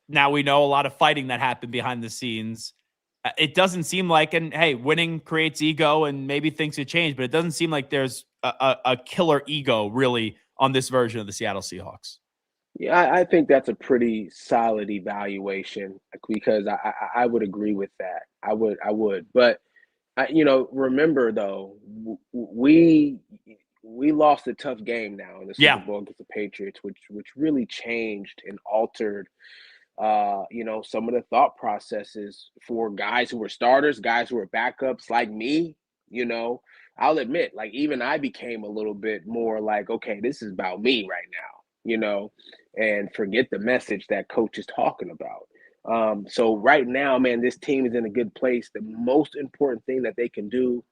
now we know a lot of fighting that happened behind the scenes. It doesn't seem like, and hey, winning creates ego and maybe things could change, but it doesn't seem like there's a killer ego really on this version of the Seattle Seahawks. Yeah, I think that's a pretty solid evaluation because I would agree with that. I would. But, remember, though, we lost a tough game now in the Super Bowl against the Patriots, which really changed and altered some of the thought processes for guys who were starters, guys who were backups like me. I'll admit, even I became a little bit more okay, this is about me right now, and forget the message that coach is talking about. So right now, man, this team is in a good place. The most important thing that they can do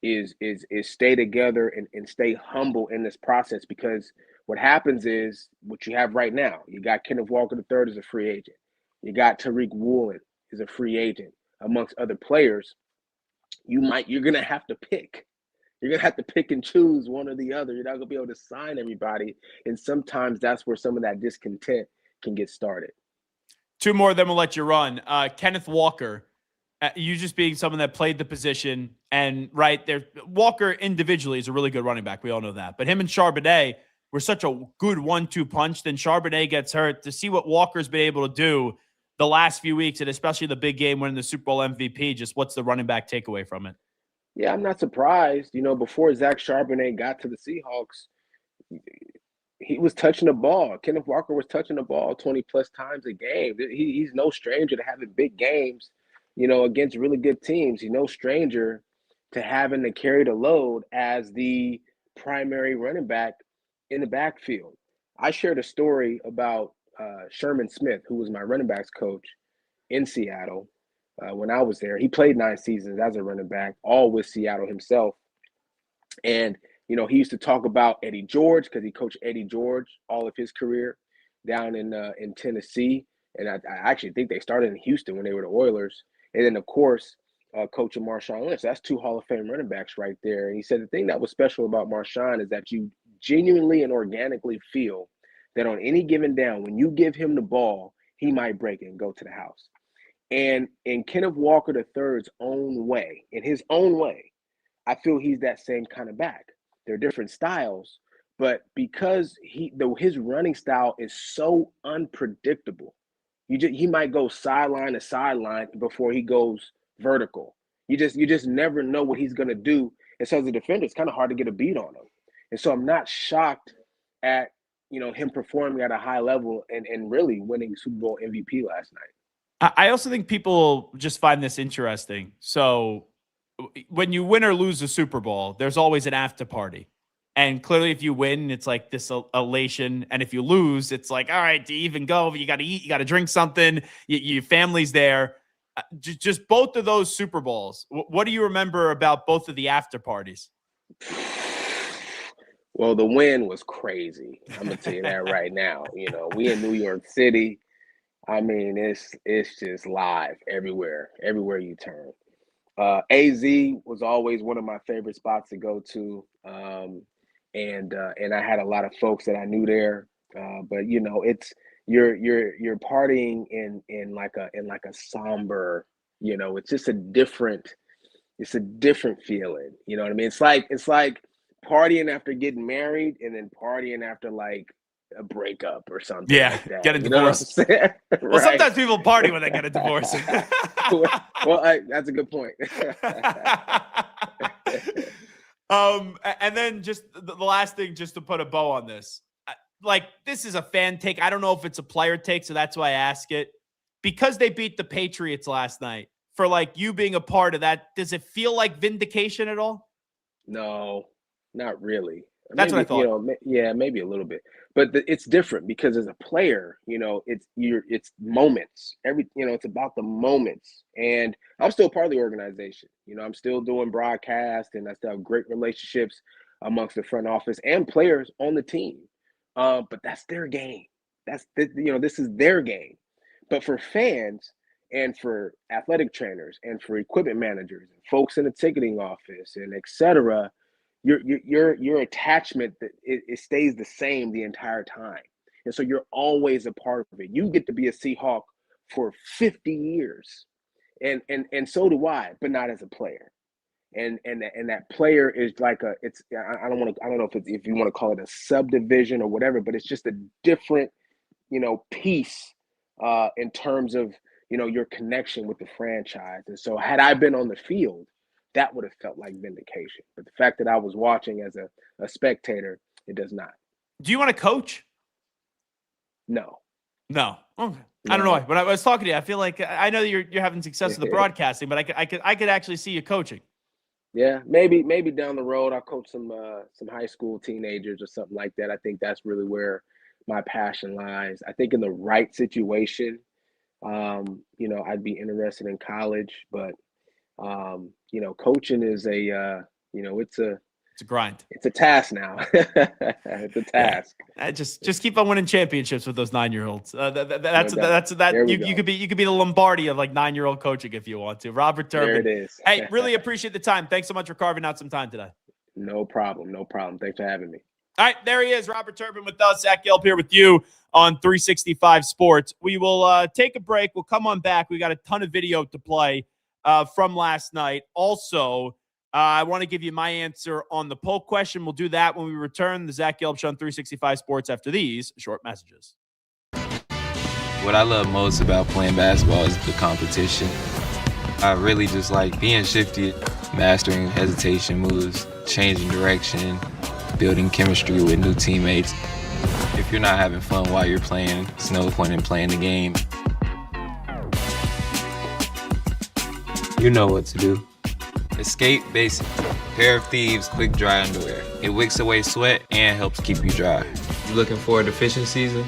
is stay together and stay humble in this process, because what happens is what you have right now. You got Kenneth Walker III as a free agent. You got Tariq Woolen as a free agent, amongst other players. You're gonna have to pick. You're gonna have to pick and choose one or the other. You're not gonna be able to sign everybody, and sometimes that's where some of that discontent can get started. Two more, then we'll let you run. Kenneth Walker. You just being someone that played the position, and right there, Walker individually is a really good running back. We all know that. But him and Charbonnet were such a good 1-2 punch. Then Charbonnet gets hurt. To see what Walker's been able to do the last few weeks, and especially the big game winning the Super Bowl MVP, just what's the running back takeaway from it? Yeah, I'm not surprised. Before Zach Charbonnet got to the Seahawks, he was touching the ball. Kenneth Walker was touching the ball 20-plus times a game. He's no stranger to having big games, against really good teams. He's no stranger to having to carry the load as the primary running back in the backfield. I shared a story about Sherman Smith, who was my running backs coach in Seattle when I was there. He played 9 seasons as a running back, all with Seattle himself. And, he used to talk about Eddie George because he coached Eddie George all of his career down in Tennessee. And I actually think they started in Houston when they were the Oilers. And then, of course, coaching Marshawn Lynch. That's 2 Hall of Fame running backs right there. And he said the thing that was special about Marshawn is that you genuinely and organically feel that on any given down, when you give him the ball, he might break it and go to the house. And in Kenneth Walker III's own way, I feel he's that same kind of back. They're different styles, But because his running style is so unpredictable, he might go sideline to sideline before he goes vertical. You just never know what he's gonna do. And so as a defender, it's kind of hard to get a beat on him. And so I'm not shocked at him performing at a high level and really winning Super Bowl MVP last night. I also think people just find this interesting. So when you win or lose the Super Bowl, there's always an after party. And clearly, if you win, it's like this elation. And if you lose, it's like, all right, do you even go? You got to eat, you got to drink something. Your family's there. Just both of those Super Bowls. What do you remember about both of the after parties? Well, the win was crazy. I'm gonna tell you that right now. We in New York City. I mean, it's just live everywhere you turn. AZ was always one of my favorite spots to go to. And I had a lot of folks that I knew there, but it's you're partying in like a somber, it's just a different feeling. You know what I mean? It's like partying after getting married and then partying after like a breakup or something. Yeah, like that. get a divorce. Right? Well, sometimes people party when they get a divorce. well, that's a good point. And then just the last thing, just to put a bow on this, like this is a fan take. I don't know if it's a player take, so that's why I ask it. Because they beat the Patriots last night, for like you being a part of that, does it feel like vindication at all? No, not really. That's maybe, what I thought. Yeah, maybe a little bit, but it's different because as a player, it's moments. It's about the moments, and I'm still part of the organization. I'm still doing broadcast, and I still have great relationships amongst the front office and players on the team. But that's their game. This is their game. But for fans and for athletic trainers and for equipment managers and folks in the ticketing office and et cetera, your attachment that it stays the same the entire time. And so you're always a part of it. You get to be a Seahawk for 50 years. And so do I, but not as a player. And that player is like I don't know if you want to call it a subdivision or whatever, but it's just a different, piece in terms of, your connection with the franchise. And so had I been on the field, that would have felt like vindication. But the fact that I was watching as a spectator, it does not. Do you want to coach? No. Okay. I don't know why, but I was talking to you. I feel like I know you're having success with the broadcasting, but I could actually see you coaching. Yeah, maybe down the road I'll coach some high school teenagers or something like that. I think that's really where my passion lies. I think in the right situation, I'd be interested in college, but coaching is it's a grind. It's a task now. It's a task. Yeah. Just keep on winning championships with those 9-year-olds. You could be the Lombardi of like 9-year-old coaching if you want to. Robert Turbin. There it is. Hey, really appreciate the time. Thanks so much for carving out some time today. No problem. Thanks for having me. All right, there he is, Robert Turbin with us. Zach Gelb here with you on 365 Sports. We will take a break. We'll come on back. We got a ton of video to play from last night. Also, I want to give you my answer on the poll question. We'll do that when we return. The Zach Gelb Show on 365 Sports after these short messages. What I love most about playing basketball is the competition. I really just like being shifty, mastering hesitation moves, changing direction, building chemistry with new teammates. If you're not having fun while you're playing, there's no point in playing the game. You know what to do. Escape Basics. Pair of Thieves quick dry underwear. It wicks away sweat and helps keep you dry. You looking forward to fishing season?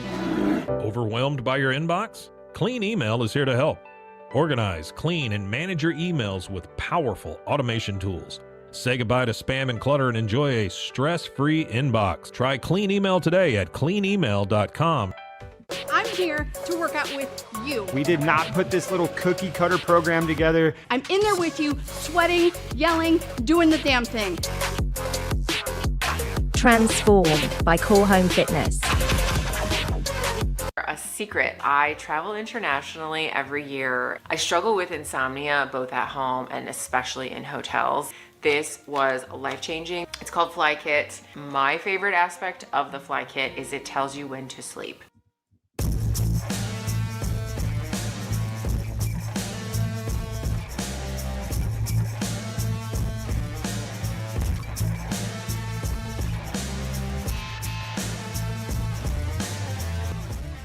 Overwhelmed by your inbox? Clean Email is here to help. Organize, clean, and manage your emails with powerful automation tools. Say goodbye to spam and clutter and enjoy a stress-free inbox. Try Clean Email today at cleanemail.com. I'm here to work out with you. We did not put this little cookie cutter program together. I'm in there with you, sweating, yelling, doing the damn thing. Transform by Core Home Fitness. A secret, I travel internationally every year. I struggle with insomnia both at home and especially in hotels. This was life-changing. It's called Fly Kit. My favorite aspect of the Fly Kit is it tells you when to sleep.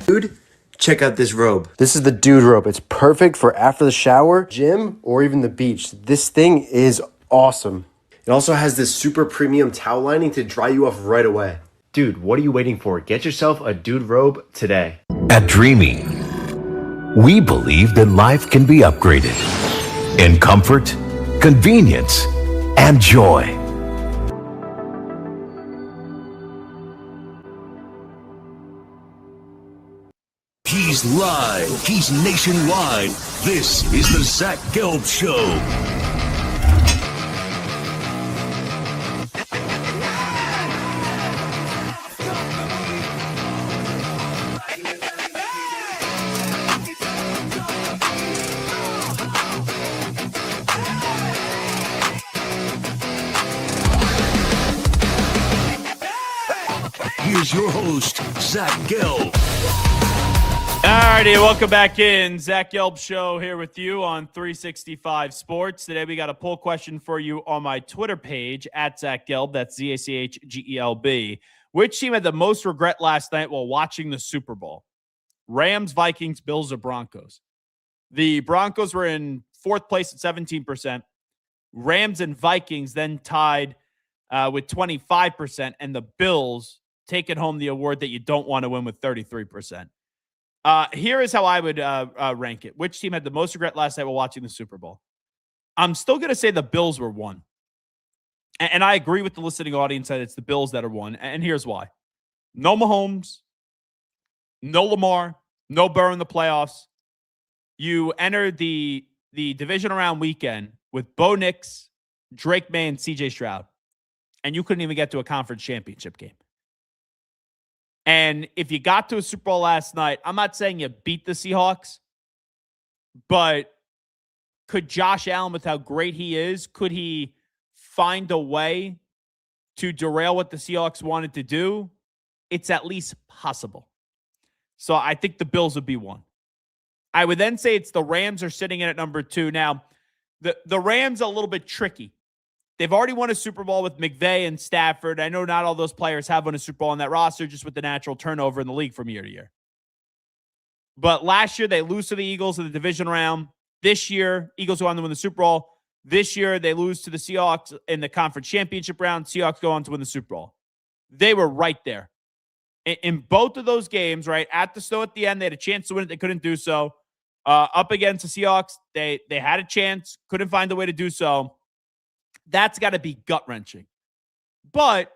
Dude, check out this robe. This is the dude robe. It's perfect for after the shower, gym, or even the beach. This thing is awesome. It also has this super premium towel lining to dry you off right away. Dude, what are you waiting for? Get yourself a dude robe today. At Dreamy, we believe that life can be upgraded in comfort, convenience, and joy. He's live. He's nationwide. This is the Zach Gelb Show. Here's your host, Zach Gelb. Alrighty, welcome back in. Zach Gelb Show here with you on 365 Sports. Today we got a poll question for you on my Twitter page at Zach Gelb. That's ZACHGELB. Which team had the most regret last night while watching the Super Bowl? Rams, Vikings, Bills, or Broncos? The Broncos were in fourth place at 17%. Rams and Vikings then tied with 25%, and the Bills taking home the award that you don't want to win with 33%. Here is how I would rank it. Which team had the most regret last night while watching the Super Bowl? I'm still going to say the Bills were one. And I agree with the listening audience that it's the Bills that are one. And here's why. No Mahomes, no Lamar, no Burrow in the playoffs. You enter the division round weekend with Bo Nix, Drake May, and CJ Stroud. And you couldn't even get to a conference championship game. And if you got to a Super Bowl last night, I'm not saying you beat the Seahawks, but could Josh Allen, with how great he is, could he find a way to derail what the Seahawks wanted to do? It's at least possible. So I think the Bills would be one. I would then say it's the Rams are sitting in at number two. Now, the Rams are a little bit tricky. They've already won a Super Bowl with McVay and Stafford. I know not all those players have won a Super Bowl on that roster, just with the natural turnover in the league from year to year. But last year, they lose to the Eagles in the division round. This year, Eagles go on to win the Super Bowl. This year, they lose to the Seahawks in the conference championship round. Seahawks go on to win the Super Bowl. They were right there. In both of those games, right, at the snow at the end, they had a chance to win it. They couldn't do so. Up against the Seahawks, they had a chance, couldn't find a way to do so. That's got to be gut-wrenching. But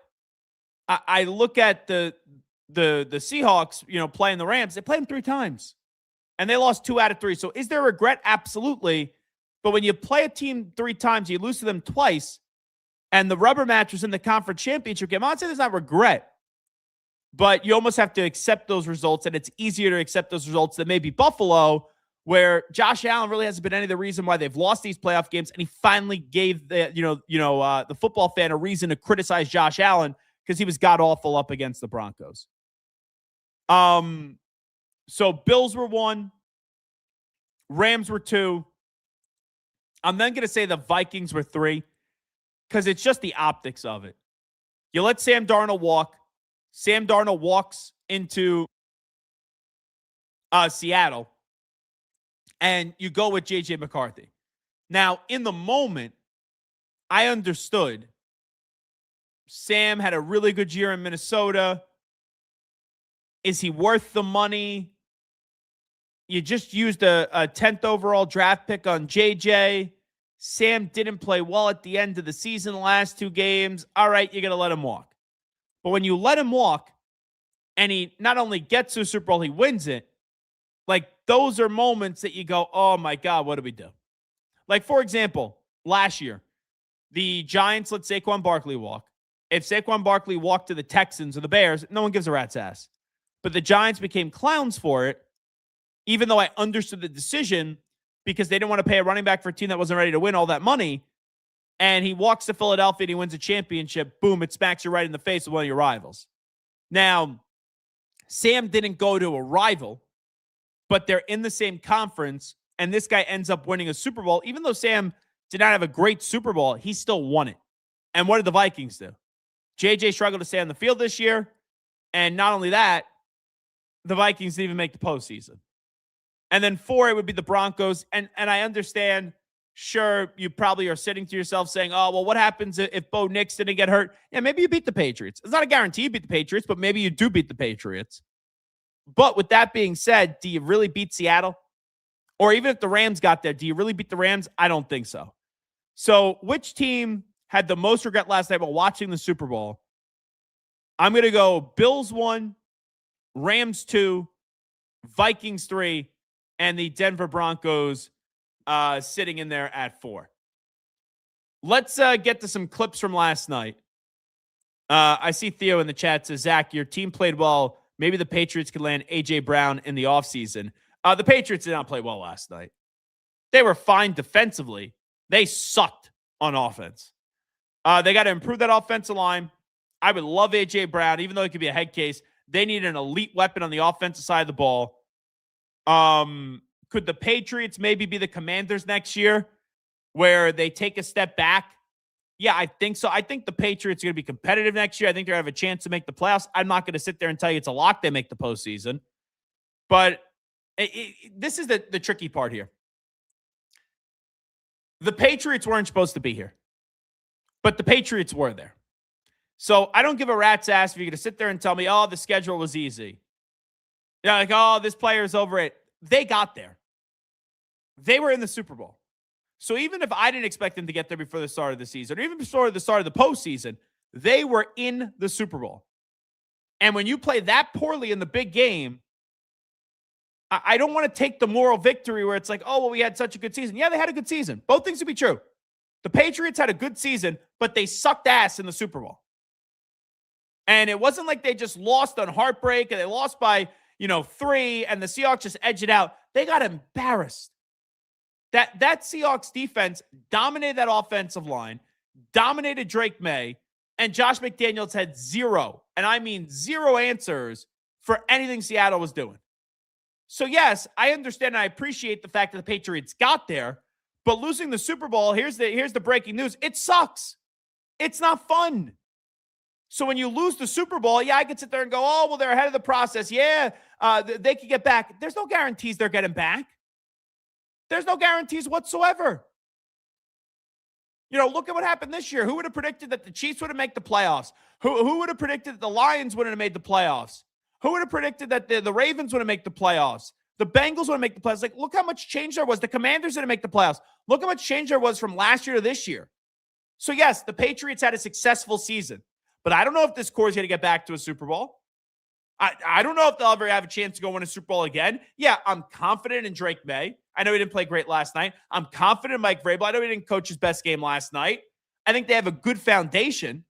I look at the Seahawks, playing the Rams. They played them 3 times, and they lost 2 out of 3. So is there regret? Absolutely. But when you play a team 3 times, you lose to them twice, and the rubber match was in the conference championship game, I'd say there's not regret. But you almost have to accept those results, and it's easier to accept those results than maybe Buffalo, where Josh Allen really hasn't been any of the reason why they've lost these playoff games, and he finally gave the football fan a reason to criticize Josh Allen because he was god-awful up against the Broncos. So Bills were 1. Rams were 2. I'm then going to say the Vikings were 3 because it's just the optics of it. You let Sam Darnold walk. Sam Darnold walks into Seattle. And you go with J.J. McCarthy. Now, in the moment, I understood Sam had a really good year in Minnesota. Is he worth the money? You just used a 10th overall draft pick on J.J. Sam didn't play well at the end of the season, the last 2 games. All right, you're going to let him walk. But when you let him walk, and he not only gets to a Super Bowl, he wins it, like, those are moments that you go, oh, my God, what do we do? Like, for example, last year, the Giants let Saquon Barkley walk. If Saquon Barkley walked to the Texans or the Bears, no one gives a rat's ass. But the Giants became clowns for it, even though I understood the decision because they didn't want to pay a running back for a team that wasn't ready to win all that money. and he walks to Philadelphia and he wins a championship, boom, it smacks you right in the face with one of your rivals. Now, Sam didn't go to a rival, but they're in the same conference, and this guy ends up winning a Super Bowl. Even though Sam did not have a great Super Bowl, he still won it. And what did the Vikings do? JJ struggled to stay on the field this year, and not only that, the Vikings didn't even make the postseason. And then 4, it would be the Broncos. And I understand, sure, you probably are sitting to yourself saying, oh, well, what happens if Bo Nix didn't get hurt? Yeah, maybe you beat the Patriots. It's not a guarantee you beat the Patriots, but maybe you do beat the Patriots. But with that being said, do you really beat Seattle? Or even if the Rams got there, do you really beat the Rams? I don't think so. So which team had the most regret last night while watching the Super Bowl? I'm going to go Bills 1, Rams 2, Vikings 3, and the Denver Broncos sitting in there at 4. Let's get to some clips from last night. I see Theo in the chat says, Zach, your team played well. Maybe the Patriots could land A.J. Brown in the offseason. The Patriots did not play well last night. They were fine defensively. They sucked on offense. They got to improve that offensive line. I would love A.J. Brown, even though it could be a head case. They need an elite weapon on the offensive side of the ball. Could the Patriots maybe be the Commanders next year where they take a step back? Yeah, I think so. I think the Patriots are going to be competitive next year. I think they're going to have a chance to make the playoffs. I'm not going to sit there and tell you it's a lock they make the postseason. But this is the tricky part here. The Patriots weren't supposed to be here, but the Patriots were there. So I don't give a rat's ass if you're going to sit there and tell me, oh, the schedule was easy. Yeah, like, oh, this player's over it. They got there. They were in the Super Bowl. So even if I didn't expect them to get there before the start of the season, or even before the start of the postseason, they were in the Super Bowl. And when you play that poorly in the big game, I don't want to take the moral victory where it's like, oh, well, we had such a good season. Yeah, they had a good season. Both things would be true. The Patriots had a good season, but they sucked ass in the Super Bowl. And it wasn't like they just lost on heartbreak and they lost by, 3 and the Seahawks just edged it out. They got embarrassed. That Seahawks defense dominated that offensive line, dominated Drake May, and Josh McDaniels had 0, and I mean 0 answers for anything Seattle was doing. So yes, I understand and I appreciate the fact that the Patriots got there, but losing the Super Bowl, here's the breaking news. It sucks. It's not fun. So when you lose the Super Bowl, yeah, I could sit there and go, oh, well, they're ahead of the process. Yeah, they could get back. There's no guarantees they're getting back. There's no guarantees whatsoever. Look at what happened this year. Who would have predicted that the Chiefs would have made the playoffs? Who would have predicted that the Lions wouldn't have made the playoffs? Who would have predicted that the Ravens wouldn't make the playoffs? The Bengals wouldn't make the playoffs. Like, look how much change there was. The Commanders didn't make the playoffs. Look how much change there was from last year to this year. So yes, the Patriots had a successful season, but I don't know if this core is going to get back to a Super Bowl. I don't know if they'll ever have a chance to go win a Super Bowl again. Yeah, I'm confident in Drake May. I know he didn't play great last night. I'm confident in Mike Vrabel. I know he didn't coach his best game last night. I think they have a good foundation.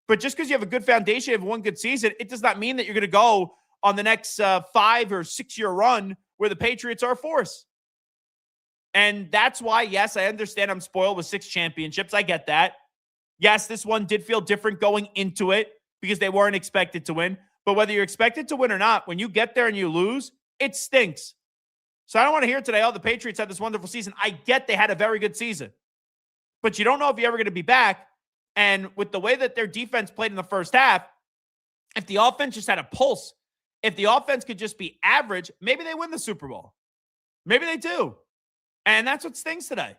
But just because you have a good foundation, you have one good season, it does not mean that you're going to go on the next 5 or 6 year run where the Patriots are a force. And that's why, yes, I understand I'm spoiled with 6 championships. I get that. Yes, this one did feel different going into it because they weren't expected to win. But whether you're expected to win or not, when you get there and you lose, it stinks. So I don't want to hear today, oh, the Patriots had this wonderful season. I get they had a very good season. But you don't know if you're ever going to be back. And with the way that their defense played in the first half, if the offense just had a pulse, if the offense could just be average, maybe they win the Super Bowl. Maybe they do. And that's what stings today.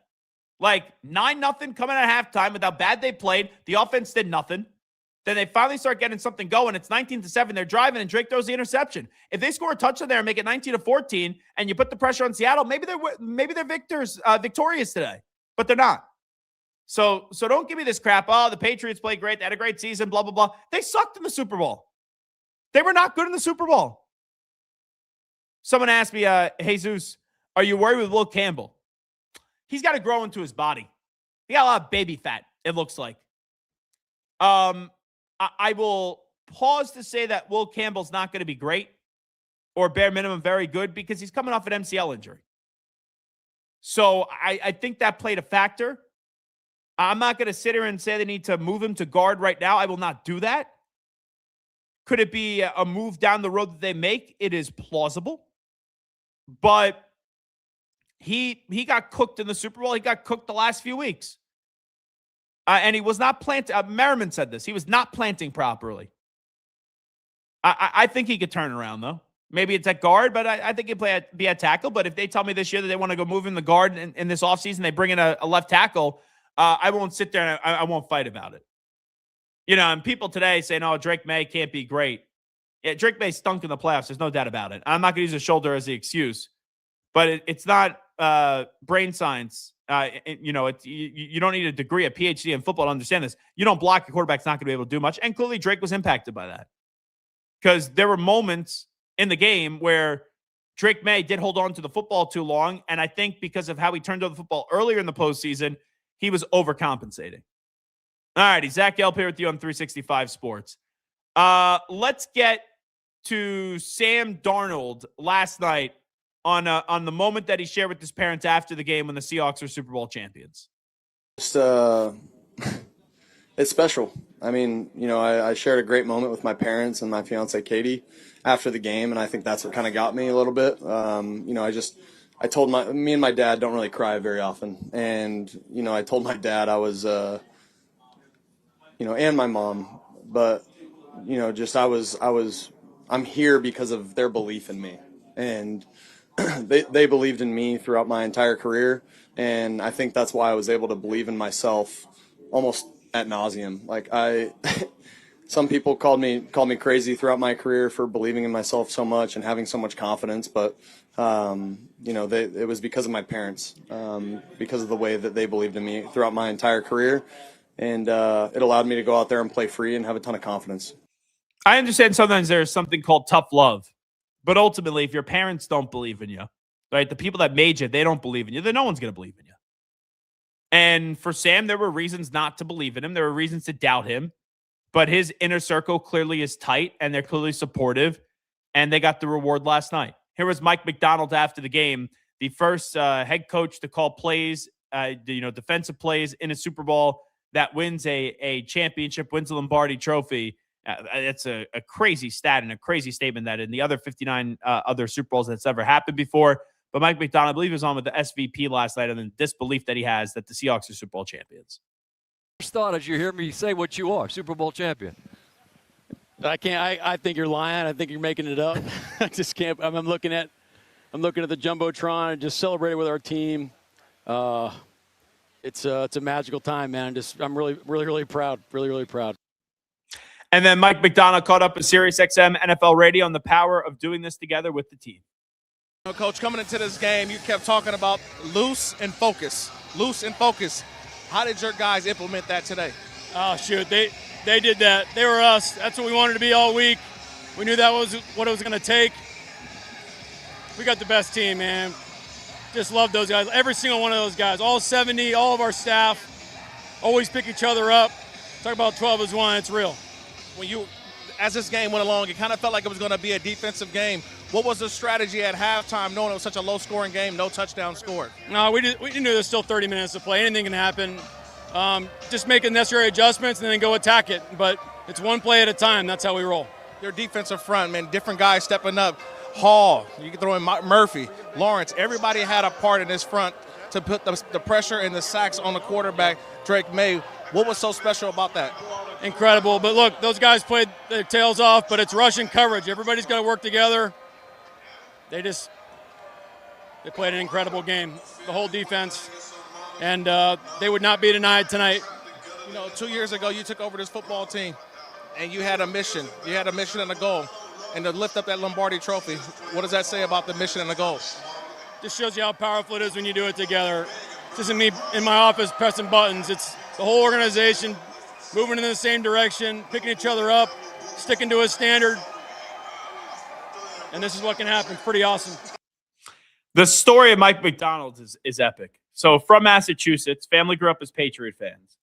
Like 9-0 coming at halftime with how bad they played. The offense did nothing. Then they finally start getting something going. It's 19-7. They're driving, and Drake throws the interception. If they score a touchdown there and make it 19-14, and you put the pressure on Seattle, maybe they're victorious today, but they're not. So don't give me this crap. Oh, the Patriots played great. They had a great season. Blah blah blah. They sucked in the Super Bowl. They were not good in the Super Bowl. Someone asked me, Jesus, are you worried with Will Campbell? He's got to grow into his body. He got a lot of baby fat. It looks like. I will pause to say that Will Campbell's not going to be great or bare minimum very good because he's coming off an MCL injury. So I think that played a factor. I'm not going to sit here and say they need to move him to guard right now. I will not do that. Could it be a move down the road that they make? It is plausible. But he got cooked in the Super Bowl. He got cooked the last few weeks. And he was not planting. Merriman said this. He was not planting properly. I think he could turn around, though. Maybe it's at guard, but I think he'd be at tackle. But if they tell me this year that they want to go move in the guard in this offseason, they bring in a left tackle, I won't sit there and I won't fight about it. You know, and people today saying, oh, Drake May can't be great. Yeah, Drake May stunk in the playoffs. There's no doubt about it. I'm not going to use his shoulder as the excuse. But it's not brain science. You don't need a degree, a PhD in football to understand this. You don't block, a quarterback's not going to be able to do much. And clearly Drake was impacted by that. Because there were moments in the game where Drake May did hold on to the football too long. And I think because of how he turned over the football earlier in the postseason, he was overcompensating. All righty, Zach Gelb here with you on 365 Sports. Let's get to Sam Darnold last night on the moment that he shared with his parents after the game when the Seahawks were Super Bowl champions. Just, it's special. I mean, you know, I shared a great moment with my parents and my fiance Katie after the game, and I think that's what kind of got me a little bit. You know, I told me and my dad don't really cry very often, and you know, I told my dad I was, you know, and my mom, but you know, just I'm here because of their belief in me, and they believed in me throughout my entire career, and I think that's why I was able to believe in myself almost ad nauseum. Like some people called me crazy throughout my career for believing in myself so much and having so much confidence, but you know, it was because of my parents, because of the way that they believed in me throughout my entire career, and it allowed me to go out there and play free and have a ton of confidence. I understand sometimes there's something called tough love, but ultimately, if your parents don't believe in you, right, the people that made you, they don't believe in you, then no one's going to believe in you. And for Sam, there were reasons not to believe in him. There were reasons to doubt him. But his inner circle clearly is tight, and they're clearly supportive, and they got the reward last night. Here was Mike McDonald after the game, the first head coach to call plays, defensive plays in a Super Bowl that wins a championship, wins the Lombardi Trophy. It's a crazy stat and a crazy statement that in the other 59 other Super Bowls that's ever happened before. But Mike McDonald, I believe, was on with the SVP last night, and the disbelief that he has that the Seahawks are Super Bowl champions. First thought as you hear me say what you are, Super Bowl champion. I think you're lying. I think you're making it up. I just can't. I'm looking at the Jumbotron and just celebrating with our team. It's a magical time, man. I'm really proud. Really proud. And then Mike McDonald caught up with SiriusXM NFL Radio on the power of doing this together with the team. Coach, coming into this game, you kept talking about loose and focus. Loose and focus. How did your guys implement that today? Oh, shoot. They did that. They were us. That's what we wanted to be all week. We knew that was what it was going to take. We got the best team, man. Just love those guys. Every single one of those guys. All 70, all of our staff. Always pick each other up. Talk about 12 as one. It's real. As this game went along, it kind of felt like it was going to be a defensive game. What was the strategy at halftime, knowing it was such a low-scoring game, no touchdown scored? No, we knew there's still 30 minutes to play. Anything can happen. Just make the necessary adjustments and then go attack it. But it's one play at a time. That's how we roll. Your defensive front, man, different guys stepping up. Hall, you can throw in Murphy, Lawrence. Everybody had a part in this front to put the pressure and the sacks on the quarterback, Drake May. What was so special about that? Incredible. But look, those guys played their tails off, but it's rushing coverage. Everybody's got to work together. They played an incredible game, the whole defense, and they would not be denied tonight. You know, 2 years ago, you took over this football team, and you had a mission. You had a mission and a goal, and to lift up that Lombardi Trophy. What does that say about the mission and the goal? Just shows you how powerful it is when you do it together. This isn't me in my office pressing buttons. It's the whole organization moving in the same direction, picking each other up, sticking to a standard. And this is what can happen. Pretty awesome. The story of Mike McDonald is epic. So from Massachusetts, family grew up as Patriot fans.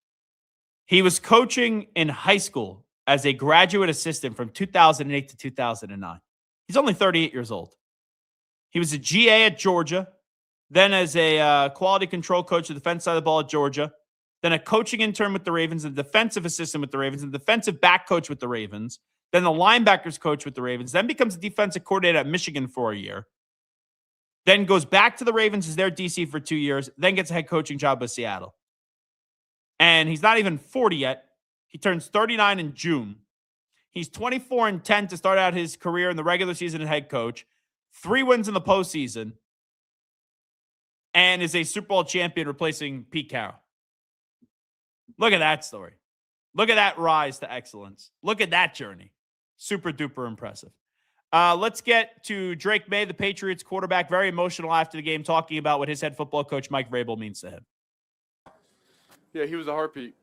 He was coaching in high school as a graduate assistant from 2008 to 2009. He's only 38 years old. He was a GA at Georgia, then as a quality control coach of the defense side of the ball at Georgia. then a coaching intern with the Ravens, a defensive assistant with the Ravens, a defensive back coach with the Ravens, then the linebackers coach with the Ravens, then becomes a defensive coordinator at Michigan for a year, then goes back to the Ravens as their DC for 2 years, then gets a head coaching job with Seattle. And he's not even 40 yet. He turns 39 in June. He's 24-10 to start out his career in the regular season as head coach, 3 wins in the postseason, and is a Super Bowl champion replacing Pete Carroll. Look at that story. Look at that rise to excellence. Look at that journey. Super duper impressive. Let's get to Drake May, the Patriots quarterback, very emotional after the game, talking about what his head football coach, Mike Vrabel, means to him. Yeah, he was a heartbeat.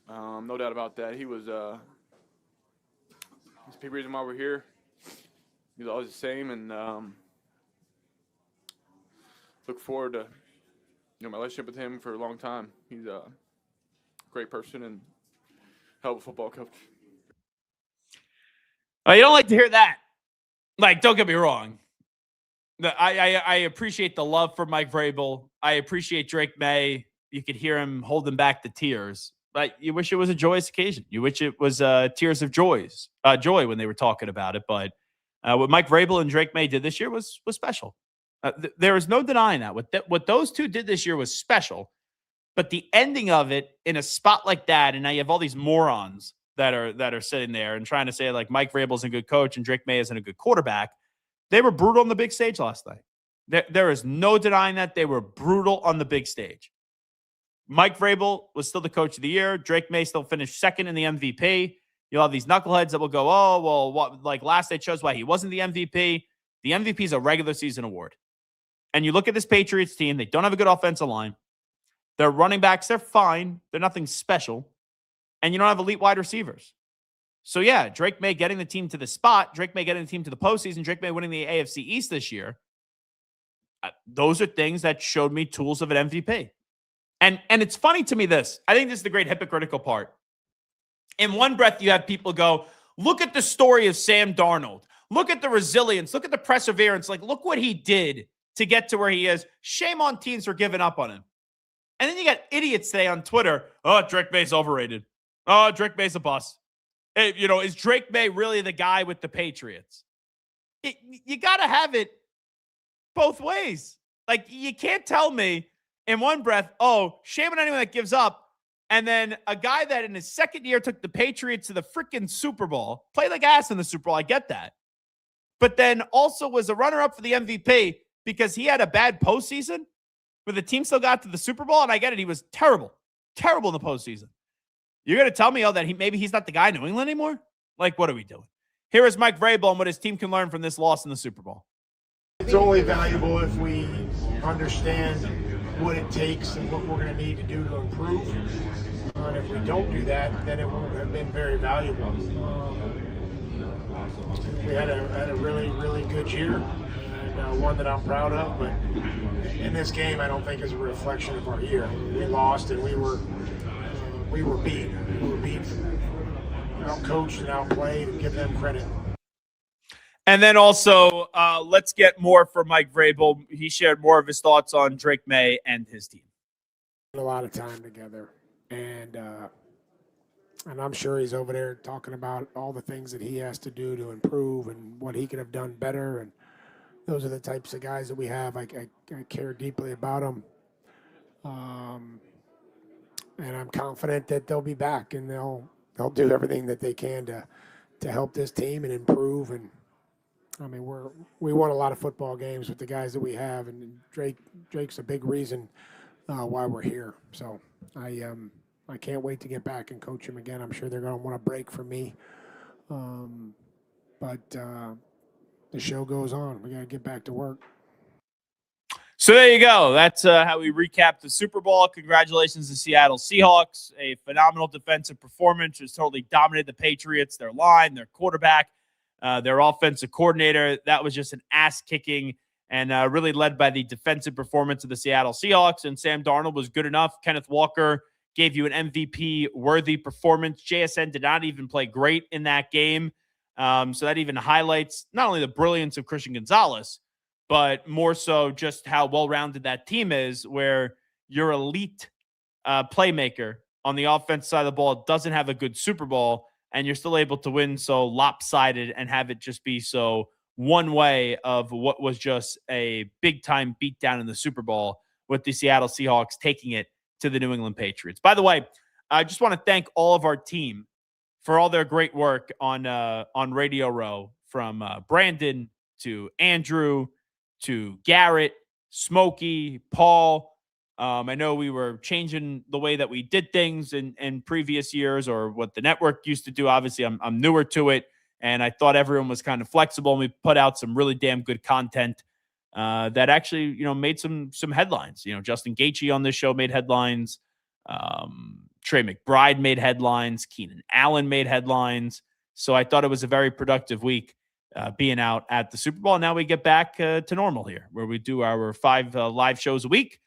No doubt about that. He was he's a big reason why we're here. He's always the same, and look forward to my relationship with him for a long time. He's a great person and hell of a football coach. You don't like to hear that. Like, don't get me wrong. I appreciate the love for Mike Vrabel. I appreciate Drake May. You could hear him holding back the tears. But you wish it was a joyous occasion. You wish it was tears of joy when they were talking about it. But what Mike Vrabel and Drake May did this year was special. There is no denying that. What those two did this year was special. But the ending of it in a spot like that, and now you have all these morons that are sitting there and trying to say like Mike Vrabel's a good coach and Drake May isn't a good quarterback. They were brutal on the big stage last night. There is no denying that they were brutal on the big stage. Mike Vrabel was still the coach of the year. Drake May still finished second in the MVP. You'll have these knuckleheads that will go, oh, well, what, like last night shows why he wasn't the MVP. The MVP is a regular season award. And you look at this Patriots team, they don't have a good offensive line. Their running backs, they're fine. They're nothing special. And you don't have elite wide receivers. So, yeah, Drake May getting the team to the spot, Drake May getting the team to the postseason, Drake May winning the AFC East this year. Those are things that showed me tools of an MVP. And it's funny to me this. I think this is the great hypocritical part. In one breath, you have people go, look at the story of Sam Darnold. Look at the resilience. Look at the perseverance. Like, look what he did to get to where he is. Shame on teams for giving up on him. And then you got idiots today on Twitter. Oh, Drake May's overrated. Oh, Drake May's a bust. Hey, is Drake May really the guy with the Patriots? You got to have it both ways. Like, you can't tell me in one breath, oh, shame on anyone that gives up. And then a guy that in his second year took the Patriots to the freaking Super Bowl, played like ass in the Super Bowl. I get that. But then also was a runner-up for the MVP because he had a bad postseason where the team still got to the Super Bowl. And I get it. He was terrible in the postseason. You're going to tell me, that maybe he's not the guy in New England anymore? Like, what are we doing? Here is Mike Vrabel and what his team can learn from this loss in the Super Bowl. It's only valuable if we understand what it takes and what we're going to need to do to improve. And if we don't do that, then it won't have been very valuable. We had a really, really good year, and one that I'm proud of. But in this game, I don't think is a reflection of our year. We lost, and we were beat. We were beat, out-coached and outplayed, and give them credit. And then also, let's get more from Mike Vrabel. He shared more of his thoughts on Drake May and his team. A lot of time together, and I'm sure he's over there talking about all the things that he has to do to improve and what he could have done better. And those are the types of guys that we have. I care deeply about them, and I'm confident that they'll be back and they'll do everything that they can to help this team and improve. And I mean, we won a lot of football games with the guys that we have, and Drake's a big reason why we're here. So I can't wait to get back and coach him again. I'm sure they're going to want a break from me, but the show goes on. We got to get back to work. So there you go. That's how we recap the Super Bowl. Congratulations to Seattle Seahawks. A phenomenal defensive performance. Just totally dominated the Patriots, their line, their quarterback, their offensive coordinator. That was just an ass-kicking and really led by the defensive performance of the Seattle Seahawks. And Sam Darnold was good enough. Kenneth Walker gave you an MVP-worthy performance. JSN did not even play great in that game. So that even highlights not only the brilliance of Christian Gonzalez, but more so just how well-rounded that team is, where your elite playmaker on the offense side of the ball doesn't have a good Super Bowl, and you're still able to win so lopsided and have it just be so one way of what was just a big-time beatdown in the Super Bowl with the Seattle Seahawks taking it to the New England Patriots. By the way, I just want to thank all of our team for all their great work on Radio Row, from Brandon to Andrew to Garrett, Smokey, Paul. I know we were changing the way that we did things in previous years, or what the network used to do. Obviously, I'm newer to it, and I thought everyone was kind of flexible, and we put out some really damn good content that actually, made some headlines. Justin Gaethje on this show made headlines. Trey McBride made headlines. Keenan Allen made headlines. So I thought it was a very productive week being out at the Super Bowl. Now we get back to normal here, where we do our 5 live shows a week.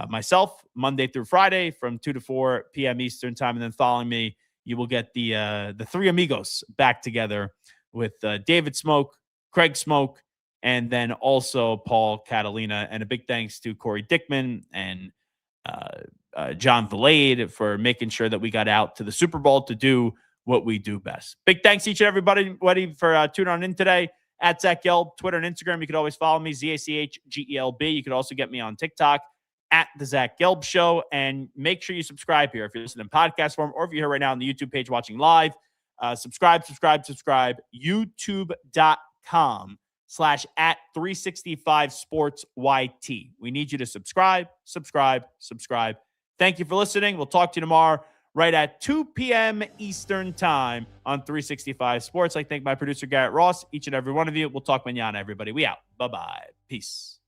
Myself, Monday through Friday from 2 to 4 p.m. Eastern time. And then following me, you will get the three amigos back together with David Smoke, Craig Smoke, and then also Paul Catalina. And a big thanks to Corey Dickman and John Valade for making sure that we got out to the Super Bowl to do what we do best. Big thanks to each and everybody for tuning on in today. At Zach Gelb, Twitter and Instagram. You could always follow me, ZACHGELB. You could also get me on TikTok at The Zach Gelb Show. And make sure you subscribe here if you're listening in podcast form, or if you're here right now on the YouTube page watching live. Subscribe. YouTube.com/@365SportsYT. We need you to subscribe. Thank you for listening. We'll talk to you tomorrow right at 2 p.m. Eastern time on 365 Sports. I thank my producer, Garrett Ross, each and every one of you. We'll talk mañana, everybody. We out. Bye-bye. Peace.